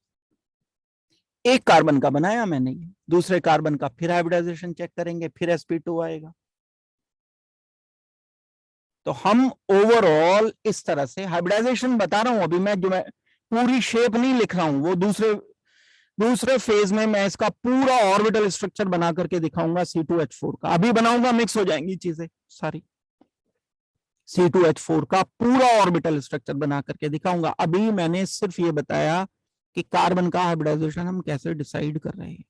एक कार्बन का बनाया मैंने ये, दूसरे कार्बन का फिर हाइब्रिडाइजेशन चेक करेंगे, फिर sp2 आएगा। तो हम ओवरऑल इस तरह से हाइब्रिडाइजेशन बता रहा हूं अभी मैं, जो मैं पूरी शेप नहीं लिख रहा हूं, वो दूसरे फेज में मैं इसका पूरा ऑर्बिटल स्ट्रक्चर बना करके दिखाऊंगा C2H4 का। अभी बनाऊंगा मिक्स हो जाएंगी चीजें सारी। C2H4 का पूरा ऑर्बिटल स्ट्रक्चर बना करके दिखाऊंगा। अभी मैंने सिर्फ ये बताया कि कार्बन का हाइब्रिडाइजेशन हम कैसे डिसाइड कर रहे हैं।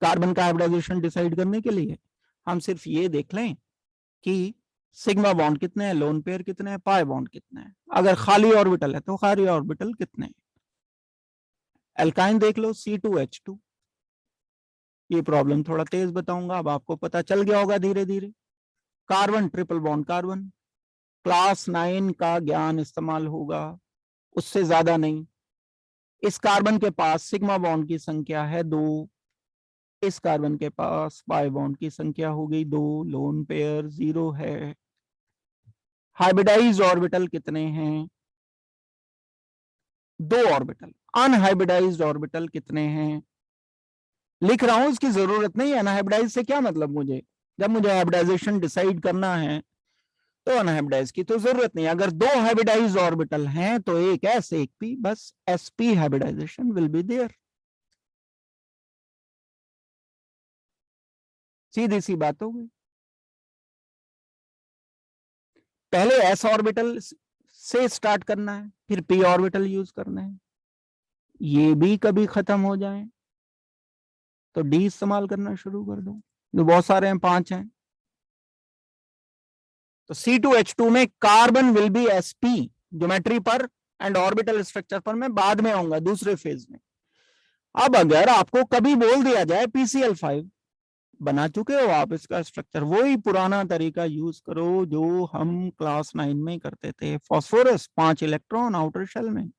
कार्बन का हाइब्रिडाइजेशन डिसाइड करने के लिए हम सिर्फ ये देख लें कि सिग्मा बॉन्ड कितने हैं, लोन पेयर कितने हैं, पाई बॉन्ड कितने हैं। अगर खाली ऑर्बिटल है तो खाली ऑर्बिटल कितने हैं। एल्काइन देख लो C2H2। ये प्रॉब्लम थोड़ा तेज बताऊंगा, अब आपको पता चल गया होगा धीरे धीरे। Carbon triple bond carbon, class 9 का ज्ञान इस्तेमाल होगा, उससे ज्यादा नहीं। इस कार्बन के पास सिग्मा बॉन्ड की संख्या है 2, इस कार्बन के पास पाई बॉन्ड की संख्या हो गई 2, लोन पेयर 0 है। हाइब्रिडाइज्ड ऑर्बिटल कितने हैं? 2 ऑर्बिटल। अनहाइब्रिडाइज्ड ऑर्बिटल कितने हैं? लिख रहा हूं, इसकी जरूरत नहीं है। अनहाइब्रिडाइज से क्या मतलब मुझे, जब मुझे हाइब्रिडाइजेशन डिसाइड करना है तो अनहाइब्रिडाइज की तो जरूरत नहीं। अगर 2 हाइब्रिडाइज्ड ऑर्बिटल हैं तो एक एस एक पी, बस sp hybridisation will be there. सीधी सी बात हो गई। पहले s ऑर्बिटल से स्टार्ट करना है, फिर p ऑर्बिटल यूज करना है। ये भी कभी खत्म हो जाए तो d इस्तेमाल करना शुरू कर दो, जो बहुत सारे हैं, 5 हैं। तो C2H2 में carbon will be sp geometry पर, एंड ऑर्बिटल स्ट्रक्चर पर मैं बाद में आऊंगा दूसरे फेज में। अब अगर आपको कभी बोल दिया जाए PCl5, बना चुके हो आप इसका स्ट्रक्चर, वही पुराना तरीका यूज करो जो हम क्लास 9 में करते थे। फास्फोरस 5 इलेक्ट्रॉन आउटर शेल में,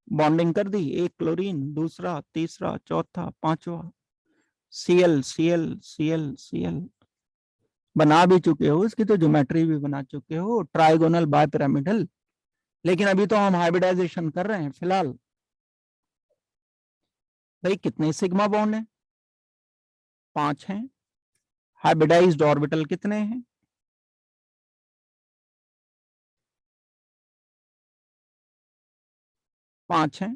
बॉन्डिंग कर दी, एक क्लोरीन, दूसरा, तीसरा, चौथा, पांचवा, Cl Cl Cl Cl बना भी चुके हो, इसकी तो ज्योमेट्री भी बना चुके हो, ट्राइगोनल बायपिरामिडल। लेकिन अभी तो हम हाइब्रिडाइजेशन कर रहे हैं फिलहाल। भाई कितने सिग्मा बॉन्ड हैं? 5 हैं। हाइब्रिडाइज्ड ऑर्बिटल कितने हैं? 5 हैं।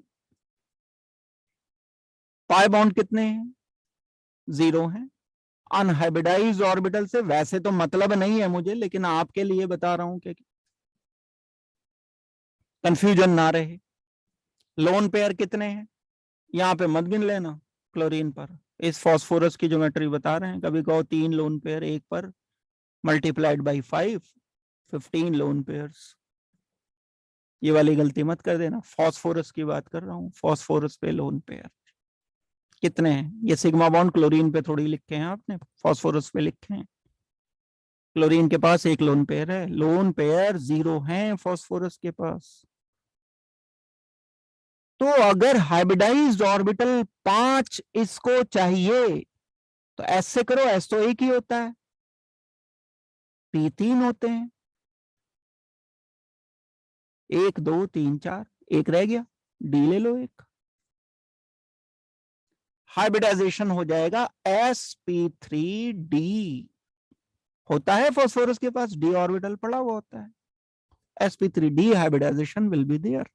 पाई बॉन्ड कितने हैं? 0 हैं। अनहाइब्रिडाइज्ड ऑर्बिटल से वैसे तो मतलब नहीं है मुझे, लेकिन आपके लिए बता रहा हूं कि कंफ्यूजन ना रहे। लोन पेयर कितने हैं? यहाँ पे मत गिन लेना, क्लोरीन पर। इस फास्फोरस की ज्योमेट्री बता रहे हैं, कभी कहो 3 लोन पेयर एक पर, मल्टीप्लाइड बाई 5, 15 लोन पेयर्स। ये वाली गलती मत कर देना, फास्फोरस की बात कर रहा हूँ, फास्फोरस पे लोन पेयर कितने हैं? ये सिग्मा बॉन्ड क्लोरीन पे थोड़ी लिखे हैं आपने, फास्फोरस पे लिखे हैं। क्लोरीन के पास एक लोन पेयर है, लोन पेयर 0 है फास्फोरस के पास। तो अगर हाइब्रिडाइज्ड ऑर्बिटल 5 इसको चाहिए तो एस से करो, एस तो एक ही होता है। P3 होते हैं, 1 2 3 4, एक रह गया, डी ले लो एक, हाइब्रिडाइजेशन हो जाएगा sp3d। होता है फास्फोरस के पास डी ऑर्बिटल पड़ा हुआ होता है, sp3d hybridization will be there।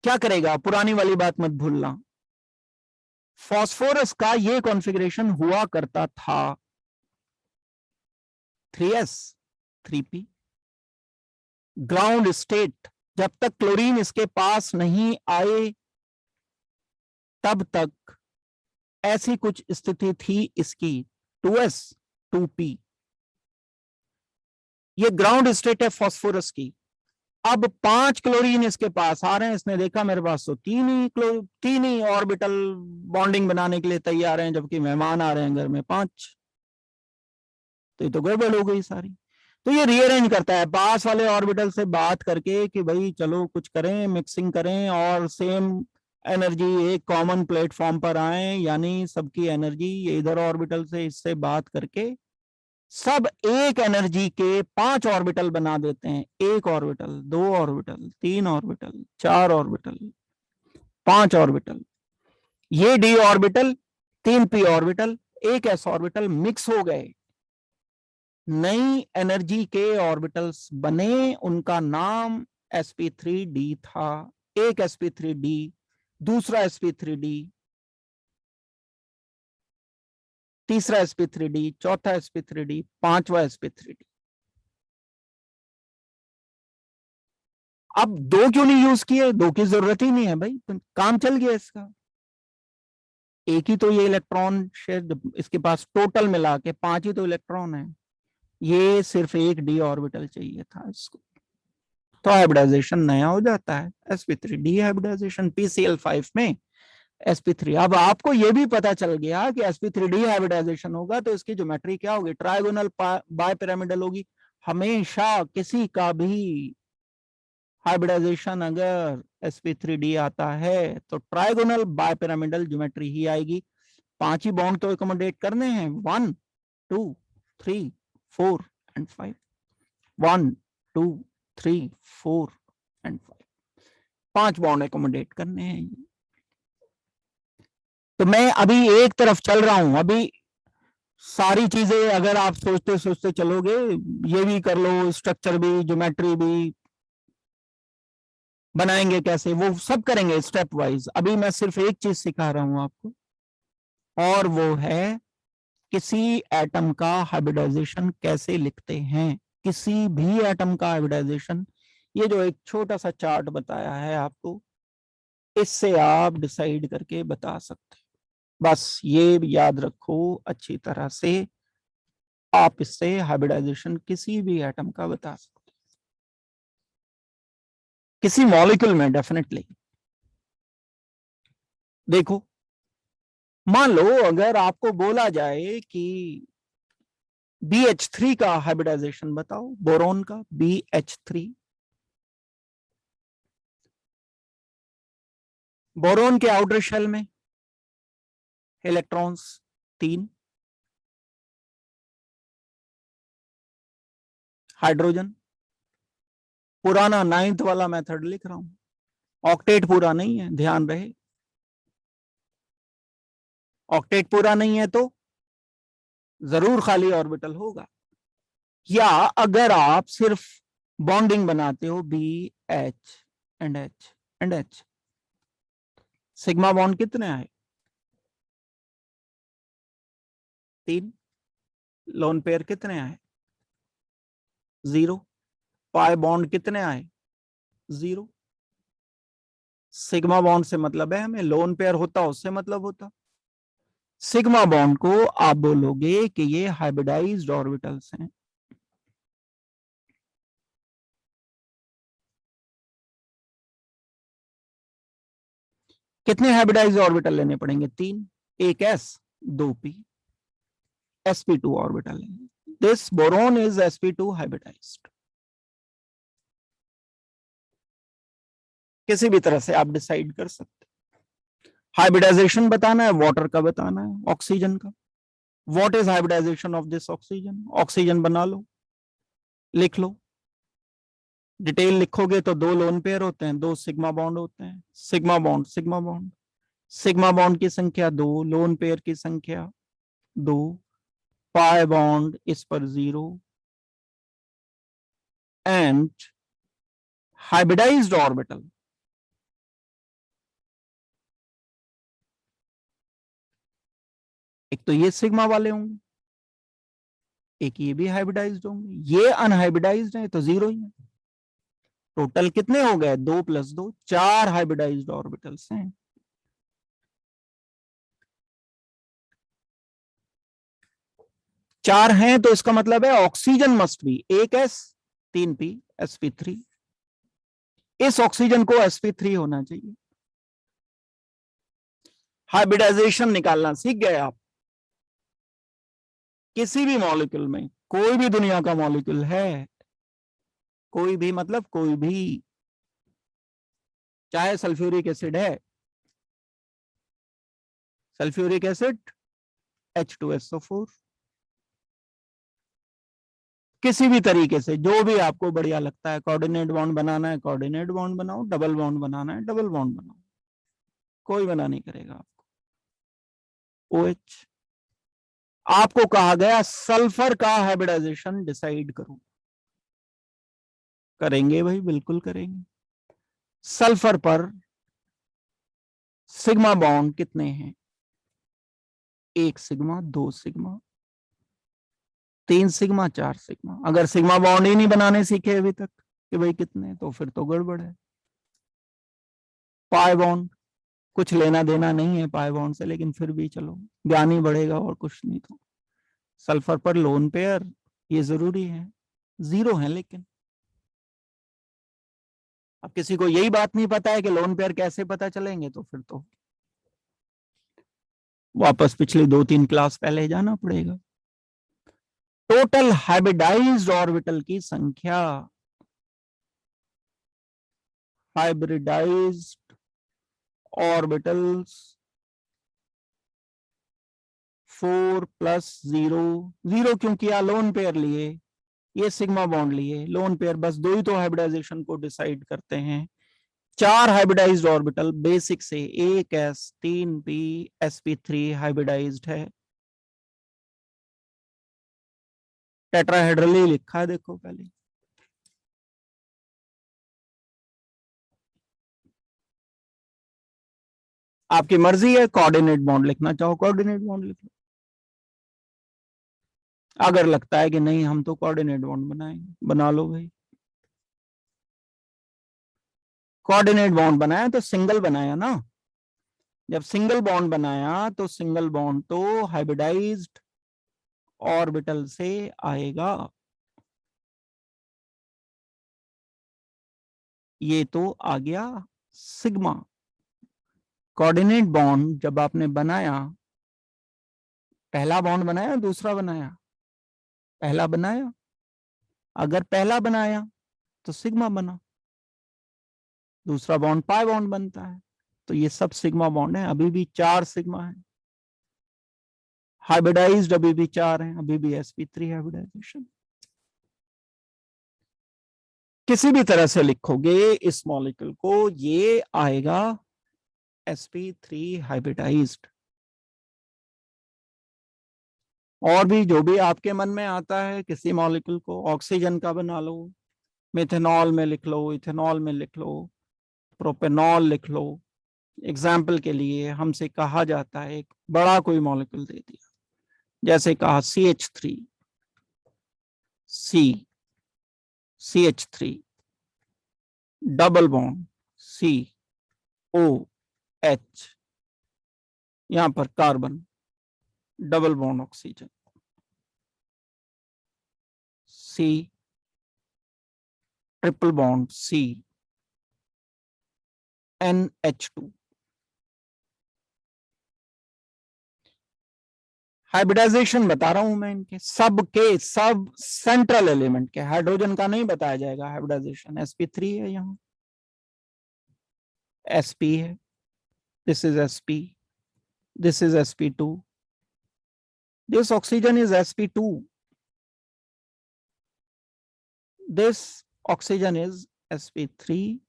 क्या करेगा, पुरानी वाली बात मत भूलना, फास्फोरस का ये कॉन्फ़िगरेशन हुआ करता था 3s 3p, ग्राउंड स्टेट, जब तक क्लोरीन इसके पास नहीं आए तब तक ऐसी कुछ स्थिति थी इसकी 2s 2p, ये ग्राउंड स्टेट है फास्फोरस की। अब 5 क्लोरीन इसके पास आ रहे हैं, इसने देखा मेरे पास तो तीन ही ऑर्बिटल बॉन्डिंग बनाने के लिए तैयार हैं, जबकि मेहमान आ रहे हैं घर में 5, तो ये तो गड़बड़ हो गई सारी। तो ये रीअरेंज करता है पास वाले ऑर्बिटल से बात करके कि भाई चलो कुछ करें, मिक्सिंग करें और सेम एनर्जी एक कॉमन प्लेटफॉर्म पर आए, यानी सबकी एनर्जी ये इधर ऑर्बिटल से इससे बात करके सब एक एनर्जी के 5 ऑर्बिटल बना देते हैं, 1 orbital 2 orbital 3 orbital 4 orbital 5 orbital, ये d orbital 3 p orbital 1 s orbital mix हो गए, नई एनर्जी के ऑर्बिटल्स बने, उनका नाम sp3d था। एक sp3d, दूसरा sp3d, तीसरा sp3d, चौथा sp3d, पांचवा sp3d। अब 2 क्यों नहीं यूज किए, 2 की जरूरत ही नहीं है भाई, काम चल गया इसका। एक ही तो ये इलेक्ट्रॉन शेयर इसके पास, टोटल मिला के 5 ही तो इलेक्ट्रॉन है, ये सिर्फ एक डी ऑर्बिटल चाहिए था इसको, तो हाइब्रिडाइजेशन नया हो जाता है, sp3d हाइब्रिडाइजेशन PCl5 में sp3। अब आपको यह भी पता चल गया कि sp3d हाइब्रिडाइजेशन होगा तो इसकी ज्योमेट्री क्या होगी, ट्राइगोनल बायपिरामिडल होगी। हमेशा किसी का भी हाइब्रिडाइजेशन अगर sp3d आता है तो ट्राइगोनल बायपिरामिडल ज्योमेट्री ही आएगी। 5 ही बॉन्ड तो एकोमोडेट करने हैं, 1 2 3 4 एंड 5, 1 2 3 4 एंड 5, 5 बॉन्ड एकोमोडेट करने हैं। तो मैं अभी एक तरफ चल रहा हूं, अभी सारी चीजें अगर आप सोचते सोचते चलोगे, ये भी कर लो, स्ट्रक्चर भी, ज्योमेट्री भी बनाएंगे कैसे, वो सब करेंगे स्टेप वाइज। अभी मैं सिर्फ एक चीज सिखा रहा हूं आपको, और वो है किसी एटम का हाइब्रिडाइजेशन कैसे लिखते हैं, किसी भी एटम का हाइब्रिडाइजेशन। ये जो एक छोटा सा चार्ट बताया है आपको, इससे आप डिसाइड करके बता सकते हैं। बस ये याद रखो अच्छी तरह से, आप इससे हाइब्रिडाइजेशन किसी भी एटम का बता सकते हैं, किसी मॉलिक्यूल में डेफिनेटली। देखो, मान लो अगर आपको बोला जाए कि BH3 का हाइब्रिडाइजेशन बताओ, बोरोन का BH3, बोरोन के आउटर शेल में इलेक्ट्रॉन्स 3, हाइड्रोजन, पुराना 9th वाला मेथड लिख रहा हूं, ऑक्टेट पूरा नहीं है, ध्यान रहे, ऑक्टेट पूरा नहीं है तो जरूर खाली ऑर्बिटल होगा। या अगर आप सिर्फ बॉन्डिंग बनाते हो BH and H and H, sigma bond कितने आए, 3, लोन पेयर कितने आए, 0, पाई बॉन्ड कितने आए, 0। सिग्मा बॉन्ड से मतलब है हमें, लोन पेयर होता उससे मतलब होता। सिग्मा बॉन्ड को आप बोलोगे कि ये हाइब्रिडाइज्ड ऑर्बिटल्स हैं। कितने हाइब्रिडाइज्ड ऑर्बिटल लेने पड़ेंगे, 3, 1 s 2 p, sp2 ऑर्बिटल है। This boron is sp2 hybridized. किसी भी तरह से आप डिसाइड कर सकते, हाइब्रिडाइजेशन बताना है, वाटर का बताना है, ऑक्सीजन का, what is hybridization of this oxygen? Oxygen बना लो, लिख लो, डिटेल लिखोगे तो दो लोन पेयर होते हैं, दो सिग्मा बॉन्ड होते हैं, sigma bond sigma bond, sigma bond की संख्या दो, लोन पेयर की संख्या दो, पाई बॉन्ड इस पर 0 एंड हाइब्रिडाइज्ड ऑर्बिटल एक तो ये सिग्मा वाले होंगे, एक ये भी हाइब्रिडाइज्ड होंगे, ये अनहाइब्रिडाइज्ड है तो 0 ही है। टोटल कितने हो गए? 2 + 2, 4 हाइब्रिडाइज्ड ऑर्बिटल्स हैं। चार हैं तो इसका मतलब है oxygen must be 1s 3p sp3, इस ऑक्सीजन को sp3 होना चाहिए। हाइब्रिडाइजेशन निकालना सीख गए आप। किसी भी मॉलिक्यूल में, कोई भी दुनिया का मॉलिक्यूल है, कोई भी मतलब कोई भी, चाहे सल्फ्यूरिक एसिड है, सल्फ्यूरिक एसिड H2SO4, किसी भी तरीके से जो भी आपको बढ़िया लगता है, कोऑर्डिनेट बॉन्ड बनाना है कोऑर्डिनेट बॉन्ड बनाओ, डबल बॉन्ड बनाना है डबल बॉन्ड बनाओ, कोई मना नहीं करेगा आपको। OH, आपको कहा गया सल्फर का हाइब्रिडाइजेशन डिसाइड करो, करेंगे भाई, बिल्कुल करेंगे। सल्फर पर सिग्मा बॉन्ड कितने हैं? 1 सिग्मा, 2 सिग्मा, 3 सिग्मा, 4 सिग्मा। अगर सिग्मा बॉन्ड ही नहीं बनाने सीखे अभी तक कि भाई कितने, तो फिर तो गड़बड़ है। पाई बॉन्ड कुछ लेना देना नहीं है पाई बॉन्ड से, लेकिन फिर भी चलो, ज्ञान ही बढ़ेगा और कुछ नहीं। तो सल्फर पर लोन पेयर ये जरूरी है, 0 है। लेकिन अब किसी को यही बात नहीं पता है कि लोन पेयर कैसे पता चलेंगे, तो फिर तो वापस पिछली 2-3 क्लास पहले जाना पड़ेगा। टोटल हाइब्रिडाइज्ड ऑर्बिटल की संख्या, हाइब्रिडाइज्ड ऑर्बिटल्स 4 + 0, 0 क्यों किया? लोन पेयर लिए, ये सिग्मा बॉन्ड लिए, लोन पेयर बस दो ही तो हाइब्रिडाइजेशन को डिसाइड करते हैं। 4 हाइब्रिडाइज्ड ऑर्बिटल बेसिक से, 1s 3p sp3 हाइब्रिडाइज्ड है। टेट्राहेड्रली लिखा है, देखो पहले। आपकी मर्जी है, कोऑर्डिनेट बॉन्ड लिखना चाहो कोऑर्डिनेट बॉन्ड लिख लो, अगर लगता है कि नहीं हम तो कोऑर्डिनेट बॉन्ड बनाएंगे, बना लो भाई। कोऑर्डिनेट बॉन्ड बनाया तो सिंगल बनाया ना, जब सिंगल बॉन्ड बनाया तो सिंगल बॉन्ड तो हाइब्रिडाइज्ड ऑर्बिटल से आएगा। ये तो आ गया सिग्मा। कोऑर्डिनेट बॉन्ड जब आपने बनाया, पहला बॉन्ड बनाया दूसरा बनाया, पहला बनाया, अगर पहला बनाया तो सिग्मा बना, दूसरा बॉन्ड पाई बॉन्ड बनता है, तो ये सब सिग्मा बॉन्ड है। अभी भी 4 सिग्मा है, हाइब्रिडाइज्ड अभी भी 4 है, अभी भी sp3 हाइब्रिडाइजेशन। किसी भी तरह से लिखोगे इस मॉलिक्यूल को, ये आएगा sp3 हाइब्रिडाइज्ड। और भी जो भी आपके मन में आता है, किसी मॉलिक्यूल को, ऑक्सीजन का बना लो, मिथेनॉल में लिख लो, इथेनॉल में लिख लो, प्रोपेनॉल लिख लो। एग्जाम्पल के लिए हमसे कहा जाता है एक बड़ा कोई मॉलिक्यूल दे दिया, जैसे कहा CH3, CH3 double bond COH, यहां पर carbon, double bond oxygen, C triple bond NH2। Hybridization बता रहा हूं मैं इनके सब के सब, सेंट्रल एलिमेंट के, हाइड्रोजन का नहीं बताया जाएगा हाइब्रिडाइजेशन। sp3 है, यहां sp है, this is sp, this is sp2, This oxygen is sp2. This oxygen is sp3.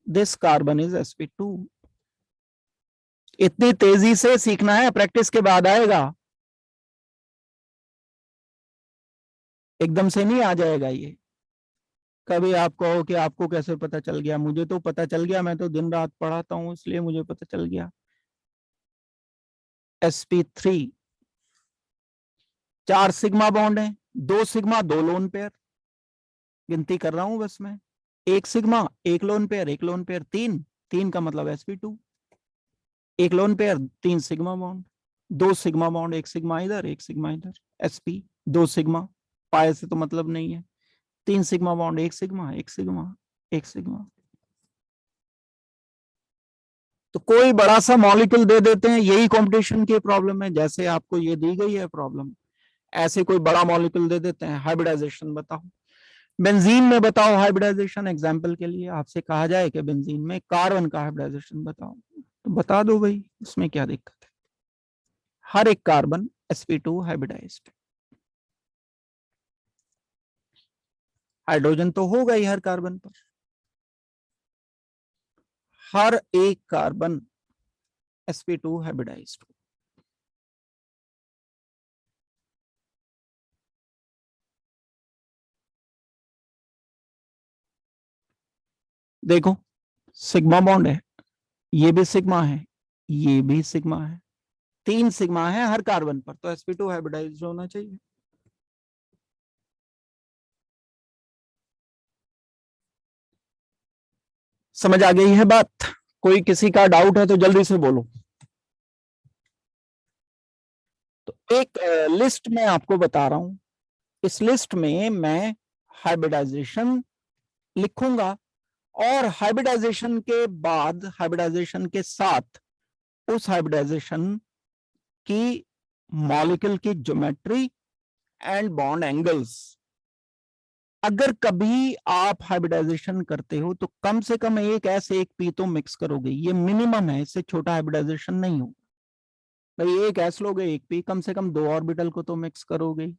This carbon is sp2. इतनी तेजी से सीखना है, प्रैक्टिस के बाद आएगा, एकदम से नहीं आ जाएगा ये। कभी आप कहो कि आपको कैसे पता चल गया, मुझे तो पता चल गया, मैं तो दिन रात पढ़ाता हूं इसलिए मुझे पता चल गया। sp3 4 सिग्मा बॉन्ड है, 2 सिग्मा 2 लोन पेयर, गिनती कर रहा हूं बस मैं, 1 sigma 1 lone pair, 1 lone pair 3, 3 का मतलब sp2, 1 lone pair 3 sigma bond, 2 sigma bond, 1 sigma इधर 1 सिग्मा इधर, sp 2 सिग्मा, पाए से तो मतलब नहीं है, 3 sigma bond, 1 sigma 1 sigma 1 sigma. तो कोई बड़ा सा मॉलिक्यूल दे देते हैं, यही कंपटीशन की प्रॉब्लम है, जैसे आपको ये दी गई है प्रॉब्लम, ऐसे कोई बड़ा मॉलिक्यूल दे देते हैं, हाइब्रिडाइजेशन बताओ, बेंजीन में बताओ हाइब्रिडाइजेशन, एग्जांपल के लिए आपसे कहा जाए कि बेंजीन में कार्बन का हाइब्रिडाइजेशन बताओ, तो बता दो भाई, उसमें क्या दिक्कत है, हर एक कार्बन sp2 हाइब्रिडाइज्ड, हाइड्रोजन तो होगा ही हर कार्बन पर, हर एक कार्बन sp2 हाइब्रिडाइज्ड। देखो सिग्मा बॉन्ड है, ये भी सिग्मा है, ये भी सिग्मा है, 3 सिग्मा है हर कार्बन पर, तो sp2 हाइब्रिडाइज्ड होना चाहिए। समझ आ गई है बात? कोई किसी का डाउट है तो जल्दी से बोलो। तो एक लिस्ट मैं आपको बता रहा हूं, इस लिस्ट में मैं हाइब्रिडाइजेशन लिखूंगा, और हाइब्रिडाइजेशन के बाद, हाइब्रिडाइजेशन के साथ उस हाइब्रिडाइजेशन की मॉलिक्यूल की ज्योमेट्री एंड बॉन्ड एंगल्स। अगर कभी आप हाइब्रिडाइजेशन करते हो तो कम से कम एक एस एक पी तो मिक्स करोगे, ये मिनिमम है, इससे छोटा हाइब्रिडाइजेशन नहीं होगा भाई। एक एस लोगे एक पी, कम से कम 2 ऑर्बिटल को तो मिक्स करोगे।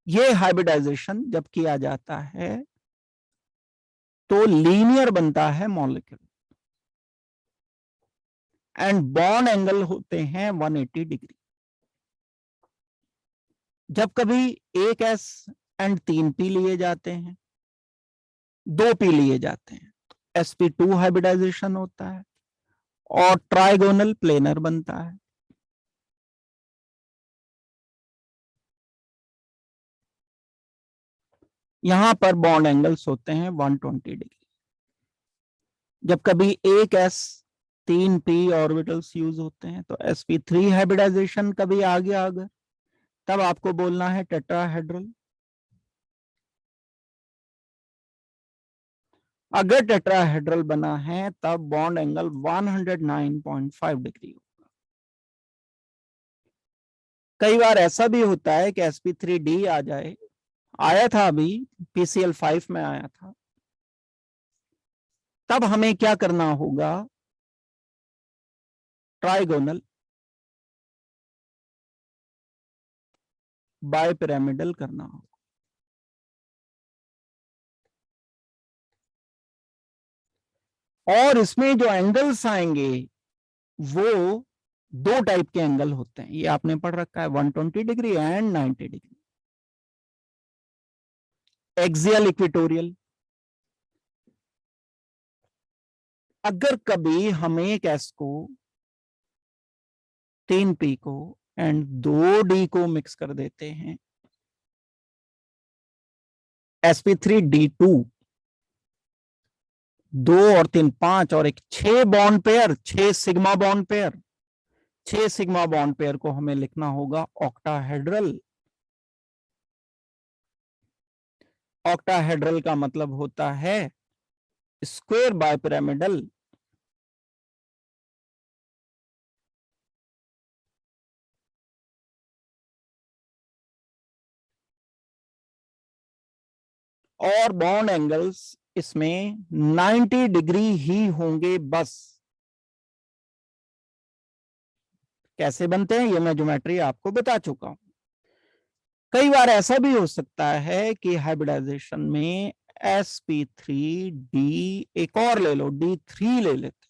ये हाइब्रिडाइजेशन जब किया जाता है तो लीनियर बनता है मॉलिक्यूल, एंड बॉन्ड एंगल होते हैं 180 डिग्री। जब कभी एक एस एंड 3 पी लिए जाते हैं, 2 पी लिए जाते हैं, तो sp2 हाइब्रिडाइजेशन होता है और ट्राइगोनल प्लेनर बनता है। यहां पर बॉन्ड एंगल्स होते हैं 120 डिग्री। जब कभी एक एस 3 पी ऑर्बिटल्स यूज होते हैं तो sp3 हाइब्रिडाइजेशन कभी आ गया, अगर तब आपको बोलना है टेट्राहेड्रल। अगर टेट्राहेड्रल बना है तब बॉन्ड एंगल 109.5 डिग्री होगा। कई बार ऐसा भी होता है कि sp3d आ जाए, आया था अभी PCl5 में आया था, तब हमें क्या करना होगा, ट्राइगोनल बायपिरामिडल करना होगा। और इसमें जो एंगल्स आएंगे वो 2 टाइप के एंगल होते हैं, ये आपने पढ़ रखा है, 120 degree and 90 degree. Axial equatorial, अगर कभी हम एक एस को 3 पी को एंड 2 डी को मिक्स कर देते हैं, sp3d2, 2 और 3 5 और एक 6 bond pair, 6 sigma bond pair, 6 sigma bond pair को हमें लिखना होगा ऑक्टाहेड्रल। ऑक्टाहेड्रल का मतलब होता है स्क्वायर बायपिरामिडल। और बॉन्ड एंगल्स इसमें 90 डिग्री ही होंगे बस। कैसे बनते हैं ये मैं ज्योमेट्री आपको बता चुका हूं। कई बार ऐसा भी हो सकता है कि हाइब्रिडाइजेशन में sp3d, एक और ले लो d3 ले लेते,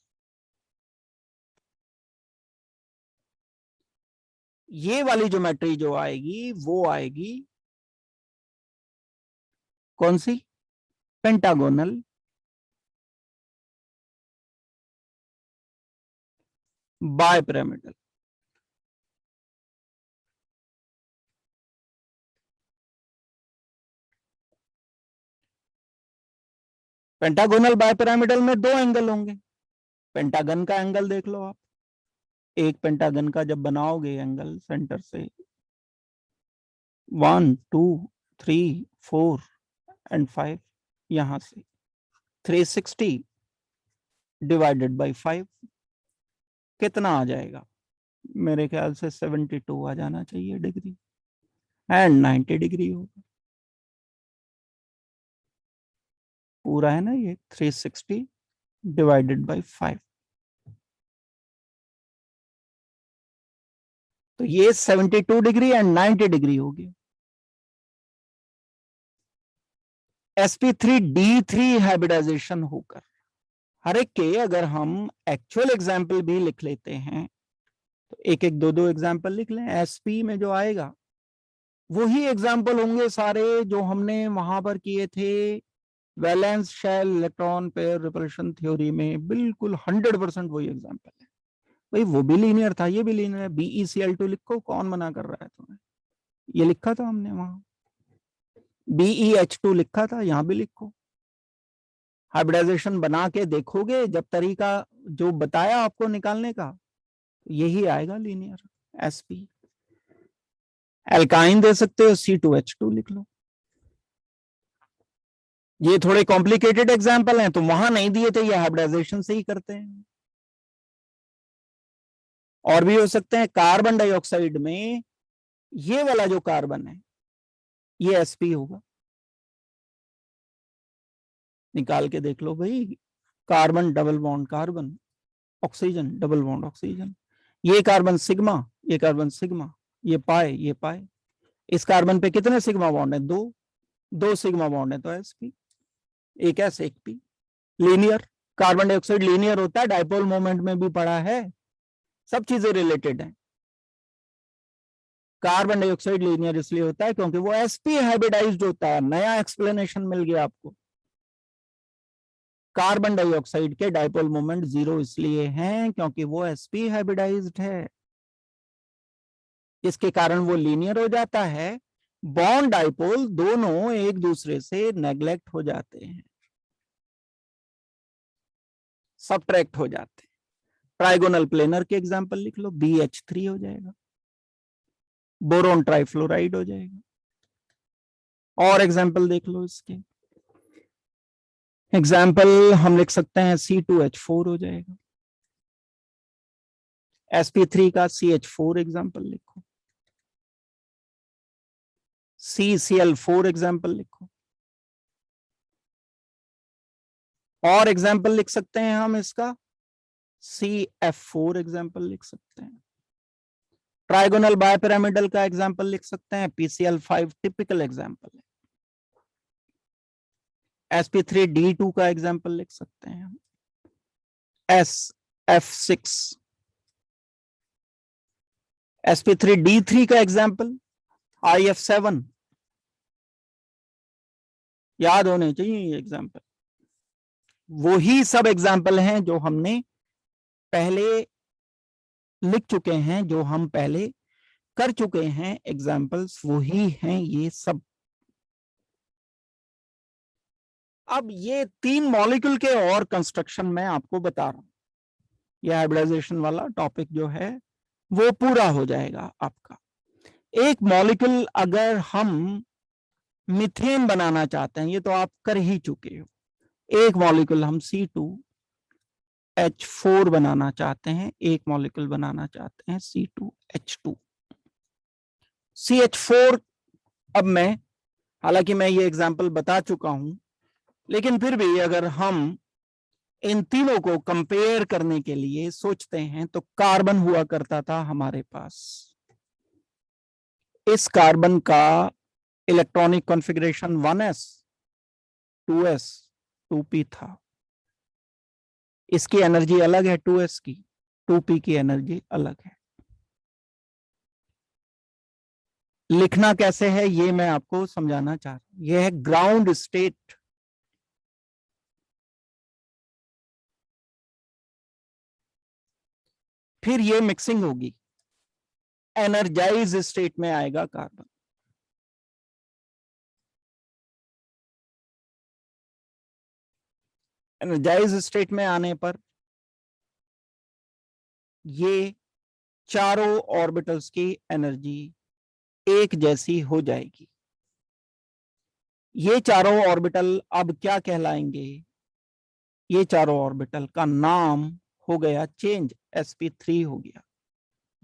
ये वाली ज्योमेट्री जो आएगी वो आएगी कौन सी, पेंटागोनल बायपिरामिडल। पेंटागोनल बायपिरामिडल में दो एंगल होंगे, पेंटागन का एंगल देख लो आप, एक पेंटागन का जब बनाओगे एंगल सेंटर से 1 2 3 4 एंड 5, यहां से 360 डिवाइडेड बाई 5 कितना आ जाएगा, मेरे ख्याल से 72 आ जाना चाहिए डिग्री, एंड 90 डिग्री होगा पूरा, है ना ये 360 डिवाइडेड बाई 5, तो ये 72 डिग्री एंड 90 डिग्री हो गया। sp3d3 हाइब्रिडाइजेशन होकर हर एक के अगर हम एक्चुअल एग्जाम्पल भी लिख लेते हैं तो एक एक दो दो एग्जाम्पल लिख लें, sp में जो आएगा वही एग्जाम्पल होंगे सारे जो हमने वहां पर किए थे valence shell electron pair repulsion theory में, बिल्कुल 100% वही एग्जाम्पल है भाई, वो भी लीनियर था ये भी लीनियर है। BeCl2 लिखो, कौन मना कर रहा है तुम्हें, ये लिखा था हमने वहां, BeH2 लिखा था, यहां भी लिखो, हाइब्रिडाइजेशन बना के देखोगे जब तरीका जो बताया आपको निकालने का यही आएगा लीनियर। sp एल्काइन दे सकते हो, C2H2 लिख लो। ये थोड़े कॉम्प्लिकेटेड एग्जाम्पल हैं तो वहां नहीं दिए थे, ये हाइब्रिडाइजेशन से ही करते हैं। और भी हो सकते हैं, कार्बन डाइऑक्साइड में ये वाला जो कार्बन है ये sp होगा, निकाल के देख लो भाई, carbon double bond carbon, oxygen double bond oxygen, ये कार्बन सिग्मा, ये कार्बन सिग्मा, ये पाए, ये पाए, इस कार्बन पे कितने सिग्मा बॉन्ड है, दो, दो सिग्मा बॉन्ड है तो sp, एक s एक p, linear. Carbon dioxide linear होता है, डाइपोल मोमेंट में भी पढ़ा है, सब चीजें रिलेटेड हैं। कार्बन डाइऑक्साइड लीनियर इसलिए होता है क्योंकि वो sp हाइब्रिडाइज्ड होता है, नया एक्सप्लेनेशन मिल गया आपको। कार्बन डाइऑक्साइड के डाइपोल मोमेंट 0 इसलिए हैं क्योंकि वो sp हाइब्रिडाइज्ड है, इसके कारण वो लीनियर हो जाता है, बॉन्ड डाइपोल दोनों एक दूसरे से नेग्लेक्ट हो जाते हैं, सबट्रैक्ट हो जाते हैं। ट्राइगोनल प्लेनर के एग्जांपल लिख लो, BH3 हो जाएगा, बोरोन ट्राइफ्लोराइड हो जाएगा। और एग्जांपल देख लो इसके, एग्जाम्पल हम लिख सकते हैं C2H4 हो जाएगा, sp3 का CH4 एग्जाम्पल लिखो, CCl4 एग्जाम्पल लिखो, और एग्जाम्पल लिख सकते हैं हम इसका CF4 एग्जाम्पल लिख सकते हैं, ट्राइगोनल बायपिरामिडल का एग्जाम्पल लिख सकते हैं, PCl5 टिपिकल एग्जाम्पल है, sp3d2 का एग्जाम्पल लिख सकते हैं, SF6, sp3d3 का एग्जाम्पल IF7, याद होने चाहिए ये एग्जाम्पल, वो ही सब एग्जाम्पल हैं जो हमने पहले लिख चुके हैं, जो हम पहले कर चुके हैं, एग्जाम्पल्स वही हैं ये सब। अब ये 3 मॉलिक्यूल के और कंस्ट्रक्शन मैं आपको बता रहा हूं, ये हाइब्रिडाइजेशन वाला टॉपिक जो है वो पूरा हो जाएगा आपका। एक मॉलिक्यूल अगर हम मीथेन बनाना चाहते हैं, ये तो आप कर ही चुके हो, एक मॉलिक्यूल हम C2H4 बनाना चाहते हैं, एक मॉलिक्यूल बनाना चाहते हैं C2H2, CH4। अब मैं, हालांकि मैं ये एग्जांपल बता चुका हूं, लेकिन फिर भी अगर हम इन तीनों को कंपेयर करने के लिए सोचते हैं तो कार्बन हुआ करता था हमारे पास। इस कार्बन का electronic configuration 1s 2s 2p था। इसकी एनर्जी अलग है 2s की, 2p की एनर्जी अलग है। लिखना कैसे है ये मैं आपको समझाना चाह रहा हूं। यह है ग्राउंड स्टेट, फिर ये मिक्सिंग होगी, एनर्जाइज स्टेट में आएगा कार्बन। एनर्जाइज स्टेट में आने पर ये चारों ऑर्बिटल्स की एनर्जी एक जैसी हो जाएगी। ये चारों ऑर्बिटल अब क्या कहलाएंगे? ये चारों ऑर्बिटल का नाम हो गया चेंज, sp3 हो गया,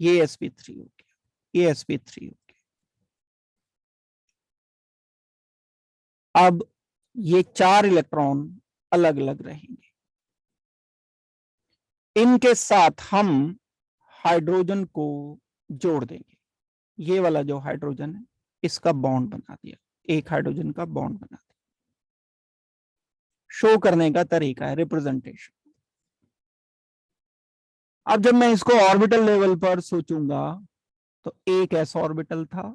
ये sp3 हो गया, ये sp3 हो गया। अब ये 4 इलेक्ट्रॉन अलग अलग रहेंगे। इनके साथ हम हाइड्रोजन को जोड़ देंगे। ये वाला जो हाइड्रोजन है इसका बॉन्ड बना दिया, एक हाइड्रोजन का बॉन्ड बना दिया। शो करने का तरीका है रिप्रेजेंटेशन। अब जब मैं इसको ऑर्बिटल लेवल पर सोचूंगा तो एक s ऑर्बिटल था,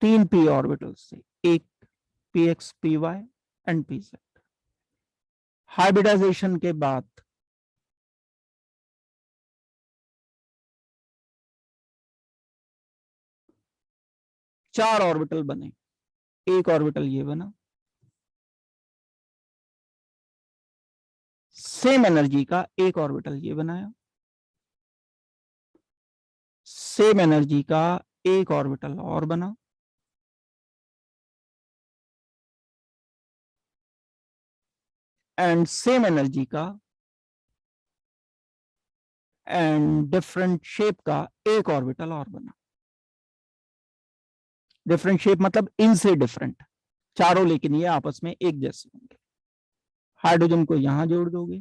3 p ऑर्बिटल से, एक px py and pz। Hybridization के बाद चार ऑर्बिटल बने। एक ऑर्बिटल ये बना, सेम एनर्जी का एक ऑर्बिटल ये बनाया, सेम एनर्जी का एक ऑर्बिटल और बना, एंड सेम एनर्जी का एंड डिफरेंट शेप का एक ऑर्बिटल और बना। डिफरेंट शेप मतलब इनसे डिफरेंट चारों, लेकिन ये आपस में एक जैसे होंगे। हाइड्रोजन को यहां जोड़ दोगे,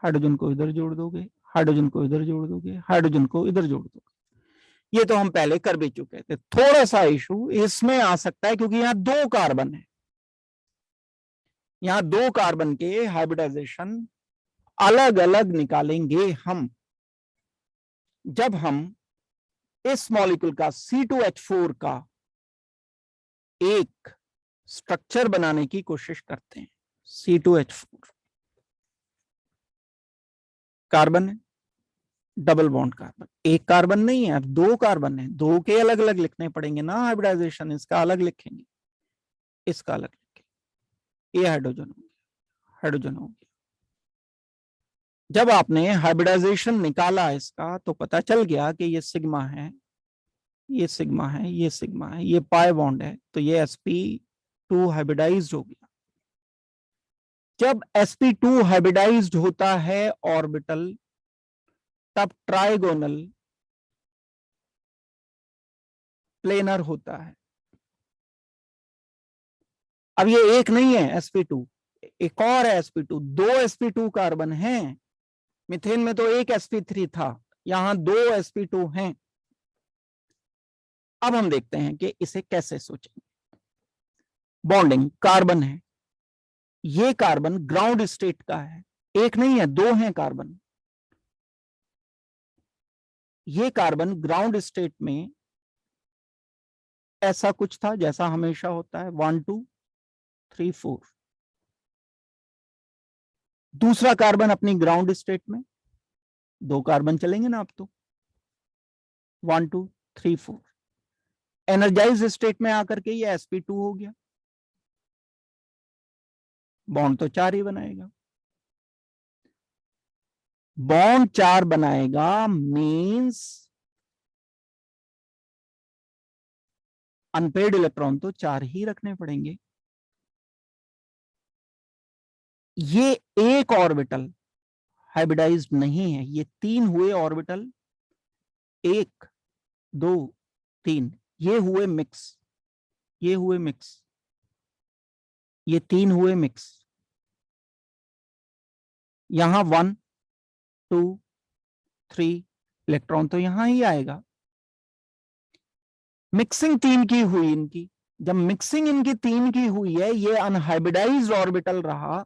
हाइड्रोजन को इधर जोड़ दोगे, हाइड्रोजन को इधर जोड़ दोगे, हाइड्रोजन को इधर जोड़ दोगे। ये तो हम पहले कर भी चुके थे। थोड़ा सा इशू इसमें आ सकता है क्योंकि यहां 2 कार्बन है, यहां 2 कार्बन के हाइब्रिडाइजेशन अलग अलग निकालेंगे हम। जब हम इस मॉलिक्यूल का C2H4 का एक स्ट्रक्चर बनाने की कोशिश करते हैं, C2H4 कार्बन है, डबल बॉन्ड कार्बन, एक कार्बन नहीं है, अब 2 कार्बन है, 2 के अलग अलग लिखने पड़ेंगे ना हाइब्रिडाइजेशन। इसका अलग लिखेंगे, इसका अलग लिखेंगे। ये हाइड्रोजन हो गया, हाइड्रोजन हो गया। जब आपने हाइब्रिडाइजेशन निकाला इसका तो पता चल गया कि ये सिग्मा है, ये सिग्मा है, ये सिग्मा है, ये पाई बॉन्ड है, तो ये sp2 हाइब्रिडाइज्ड हो गया। जब sp2 हाइब्रिडाइज्ड होता है ऑर्बिटल, तब ट्राइगोनल प्लेनर होता है। अब ये एक नहीं है sp2, एक और है sp2, 2 sp2 कार्बन हैं। मिथेन में तो एक sp3 था, यहां 2 sp2 हैं। अब हम देखते हैं कि इसे कैसे सोचेंगे। बॉन्डिंग कार्बन है, ये कार्बन ग्राउंड स्टेट का है, एक नहीं है 2 हैं कार्बन। ये कार्बन ग्राउंड स्टेट में ऐसा कुछ था जैसा हमेशा होता है, 1 2 3 4। दूसरा कार्बन अपनी ग्राउंड स्टेट में, 2 कार्बन चलेंगे ना अब तो, 1 2 3 4। एनर्जाइज स्टेट में आकर के ये sp2 हो गया, बॉन्ड तो 4 ही बनाएगा। बॉन्ड 4 बनाएगा मींस अनपेड इलेक्ट्रॉन तो 4 ही रखने पड़ेंगे। ये एक ऑर्बिटल हाइब्रिडाइज्ड नहीं है, ये 3 हुए ऑर्बिटल, 1 2 3, ये हुए मिक्स, ये हुए मिक्स, ये 3 हुए मिक्स। यहां 1 2 3 इलेक्ट्रॉन तो यहां ही आएगा। मिक्सिंग 3 की हुई इनकी, जब मिक्सिंग इनकी 3 की हुई है, ये अनहाइब्रिडाइज्ड ऑर्बिटल रहा,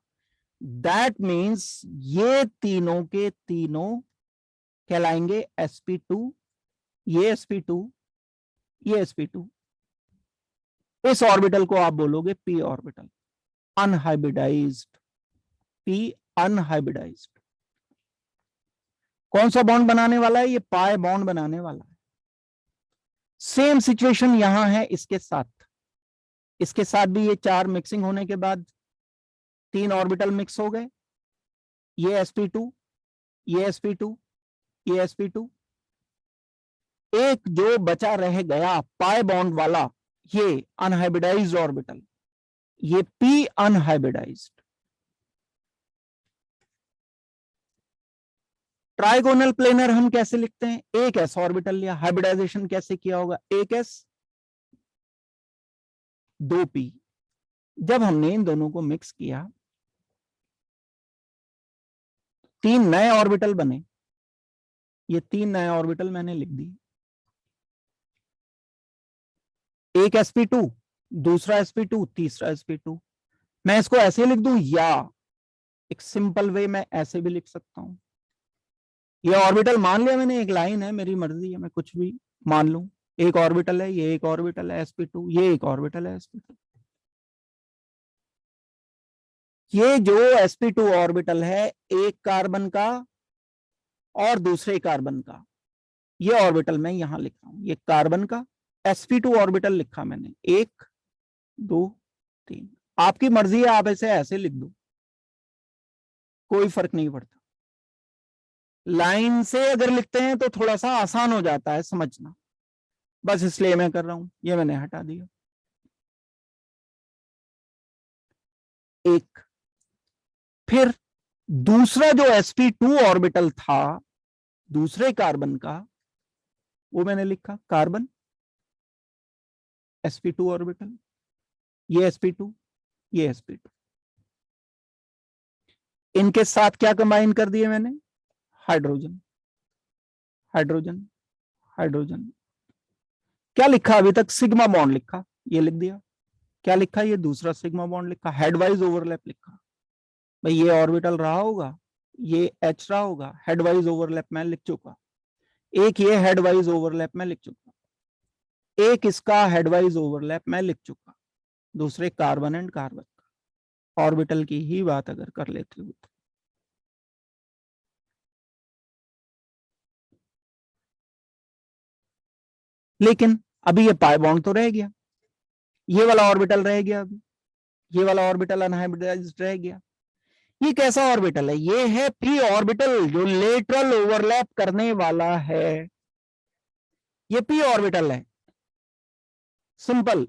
दैट मीन्स ये तीनों के तीनों कहलाएंगे sp2, ये sp2, ये sp2। इस ऑर्बिटल को आप बोलोगे p orbital, unhybridised, p unhybridised. कौन सा बॉन्ड बनाने वाला है? ये पाई बॉन्ड बनाने वाला है। सेम सिचुएशन यहां है इसके साथ, इसके साथ भी ये 4 मिक्सिंग होने के बाद 3 ऑर्बिटल मिक्स हो गए, ये sp2, ये sp2, ये sp2। एक जो बचा रह गया पाई बॉन्ड वाला, ये अनहाइब्रिडाइज्ड ऑर्बिटल, ये p अनहाइब्रिडाइज्ड। ट्राइगोनल प्लेनर हम कैसे लिखते हैं? एक s ऑर्बिटल लिया, हाइब्रिडाइजेशन कैसे किया होगा? एक s 2p। जब हमने इन दोनों को मिक्स किया, 3 नए ऑर्बिटल बने। ये 3 नए ऑर्बिटल मैंने लिख दिए, एक sp2, दूसरा sp2, तीसरा sp2। मैं इसको ऐसे लिख दूं, या एक सिंपल वे मैं ऐसे भी लिख सकता हूं। ये ऑर्बिटल मान लिया मैंने, एक लाइन है, मेरी मर्जी है, मैं कुछ भी मान लूं। एक ऑर्बिटल है, ये एक ऑर्बिटल है sp2, ये एक ऑर्बिटल है sp2। ये जो sp2 ऑर्बिटल है एक कार्बन का और दूसरे कार्बन का, ये ऑर्बिटल मैं यहां लिख रहा हूं, ये कार्बन का sp2 ऑर्बिटल लिखा मैंने, 1 2 3। आपकी मर्जी है, आप इसे ऐसे लिख दो, कोई फर्क नहीं पड़ता। लाइन से अगर लिखते हैं तो थोड़ा सा आसान हो जाता है समझना, बस इसलिए मैं कर रहा हूं, ये मैंने हटा दिया। एक, फिर दूसरा जो sp2 ऑर्बिटल था दूसरे कार्बन का, वो मैंने लिखा कार्बन sp2 ऑर्बिटल, ये sp2, ये sp2। इनके साथ क्या कंबाइन कर दिए मैंने? Hydrogen, hydrogen, hydrogen. क्या लिखा अभी तक? सिग्मा बॉन्ड लिखा, ये लिख दिया। क्या लिखा? ये दूसरा सिग्मा बॉन्ड लिखा, हेडवाइज ओवरलैप लिखा। भाई ये ऑर्बिटल रहा होगा, ये एच रहा होगा, हेडवाइज ओवरलैप मैं लिख चुका। एक ये हेडवाइज ओवरलैप मैं लिख चुका, एक इसका हेडवाइज ओवरलैप मैं लिख चुका, दूसरे कार्बन एंड कार्बन का ऑर्बिटल की ही बात अगर कर लेते हो तो। लेकिन अभी ये पाई बॉन्ड तो रह गया, ये वाला ऑर्बिटल रह गया, अभी ये वाला ऑर्बिटल अनहाइब्रिडाइज्ड रह गया। ये कैसा ऑर्बिटल है? ये है पी ऑर्बिटल जो लेटरल ओवरलैप करने वाला है। ये पी ऑर्बिटल है, सिंपल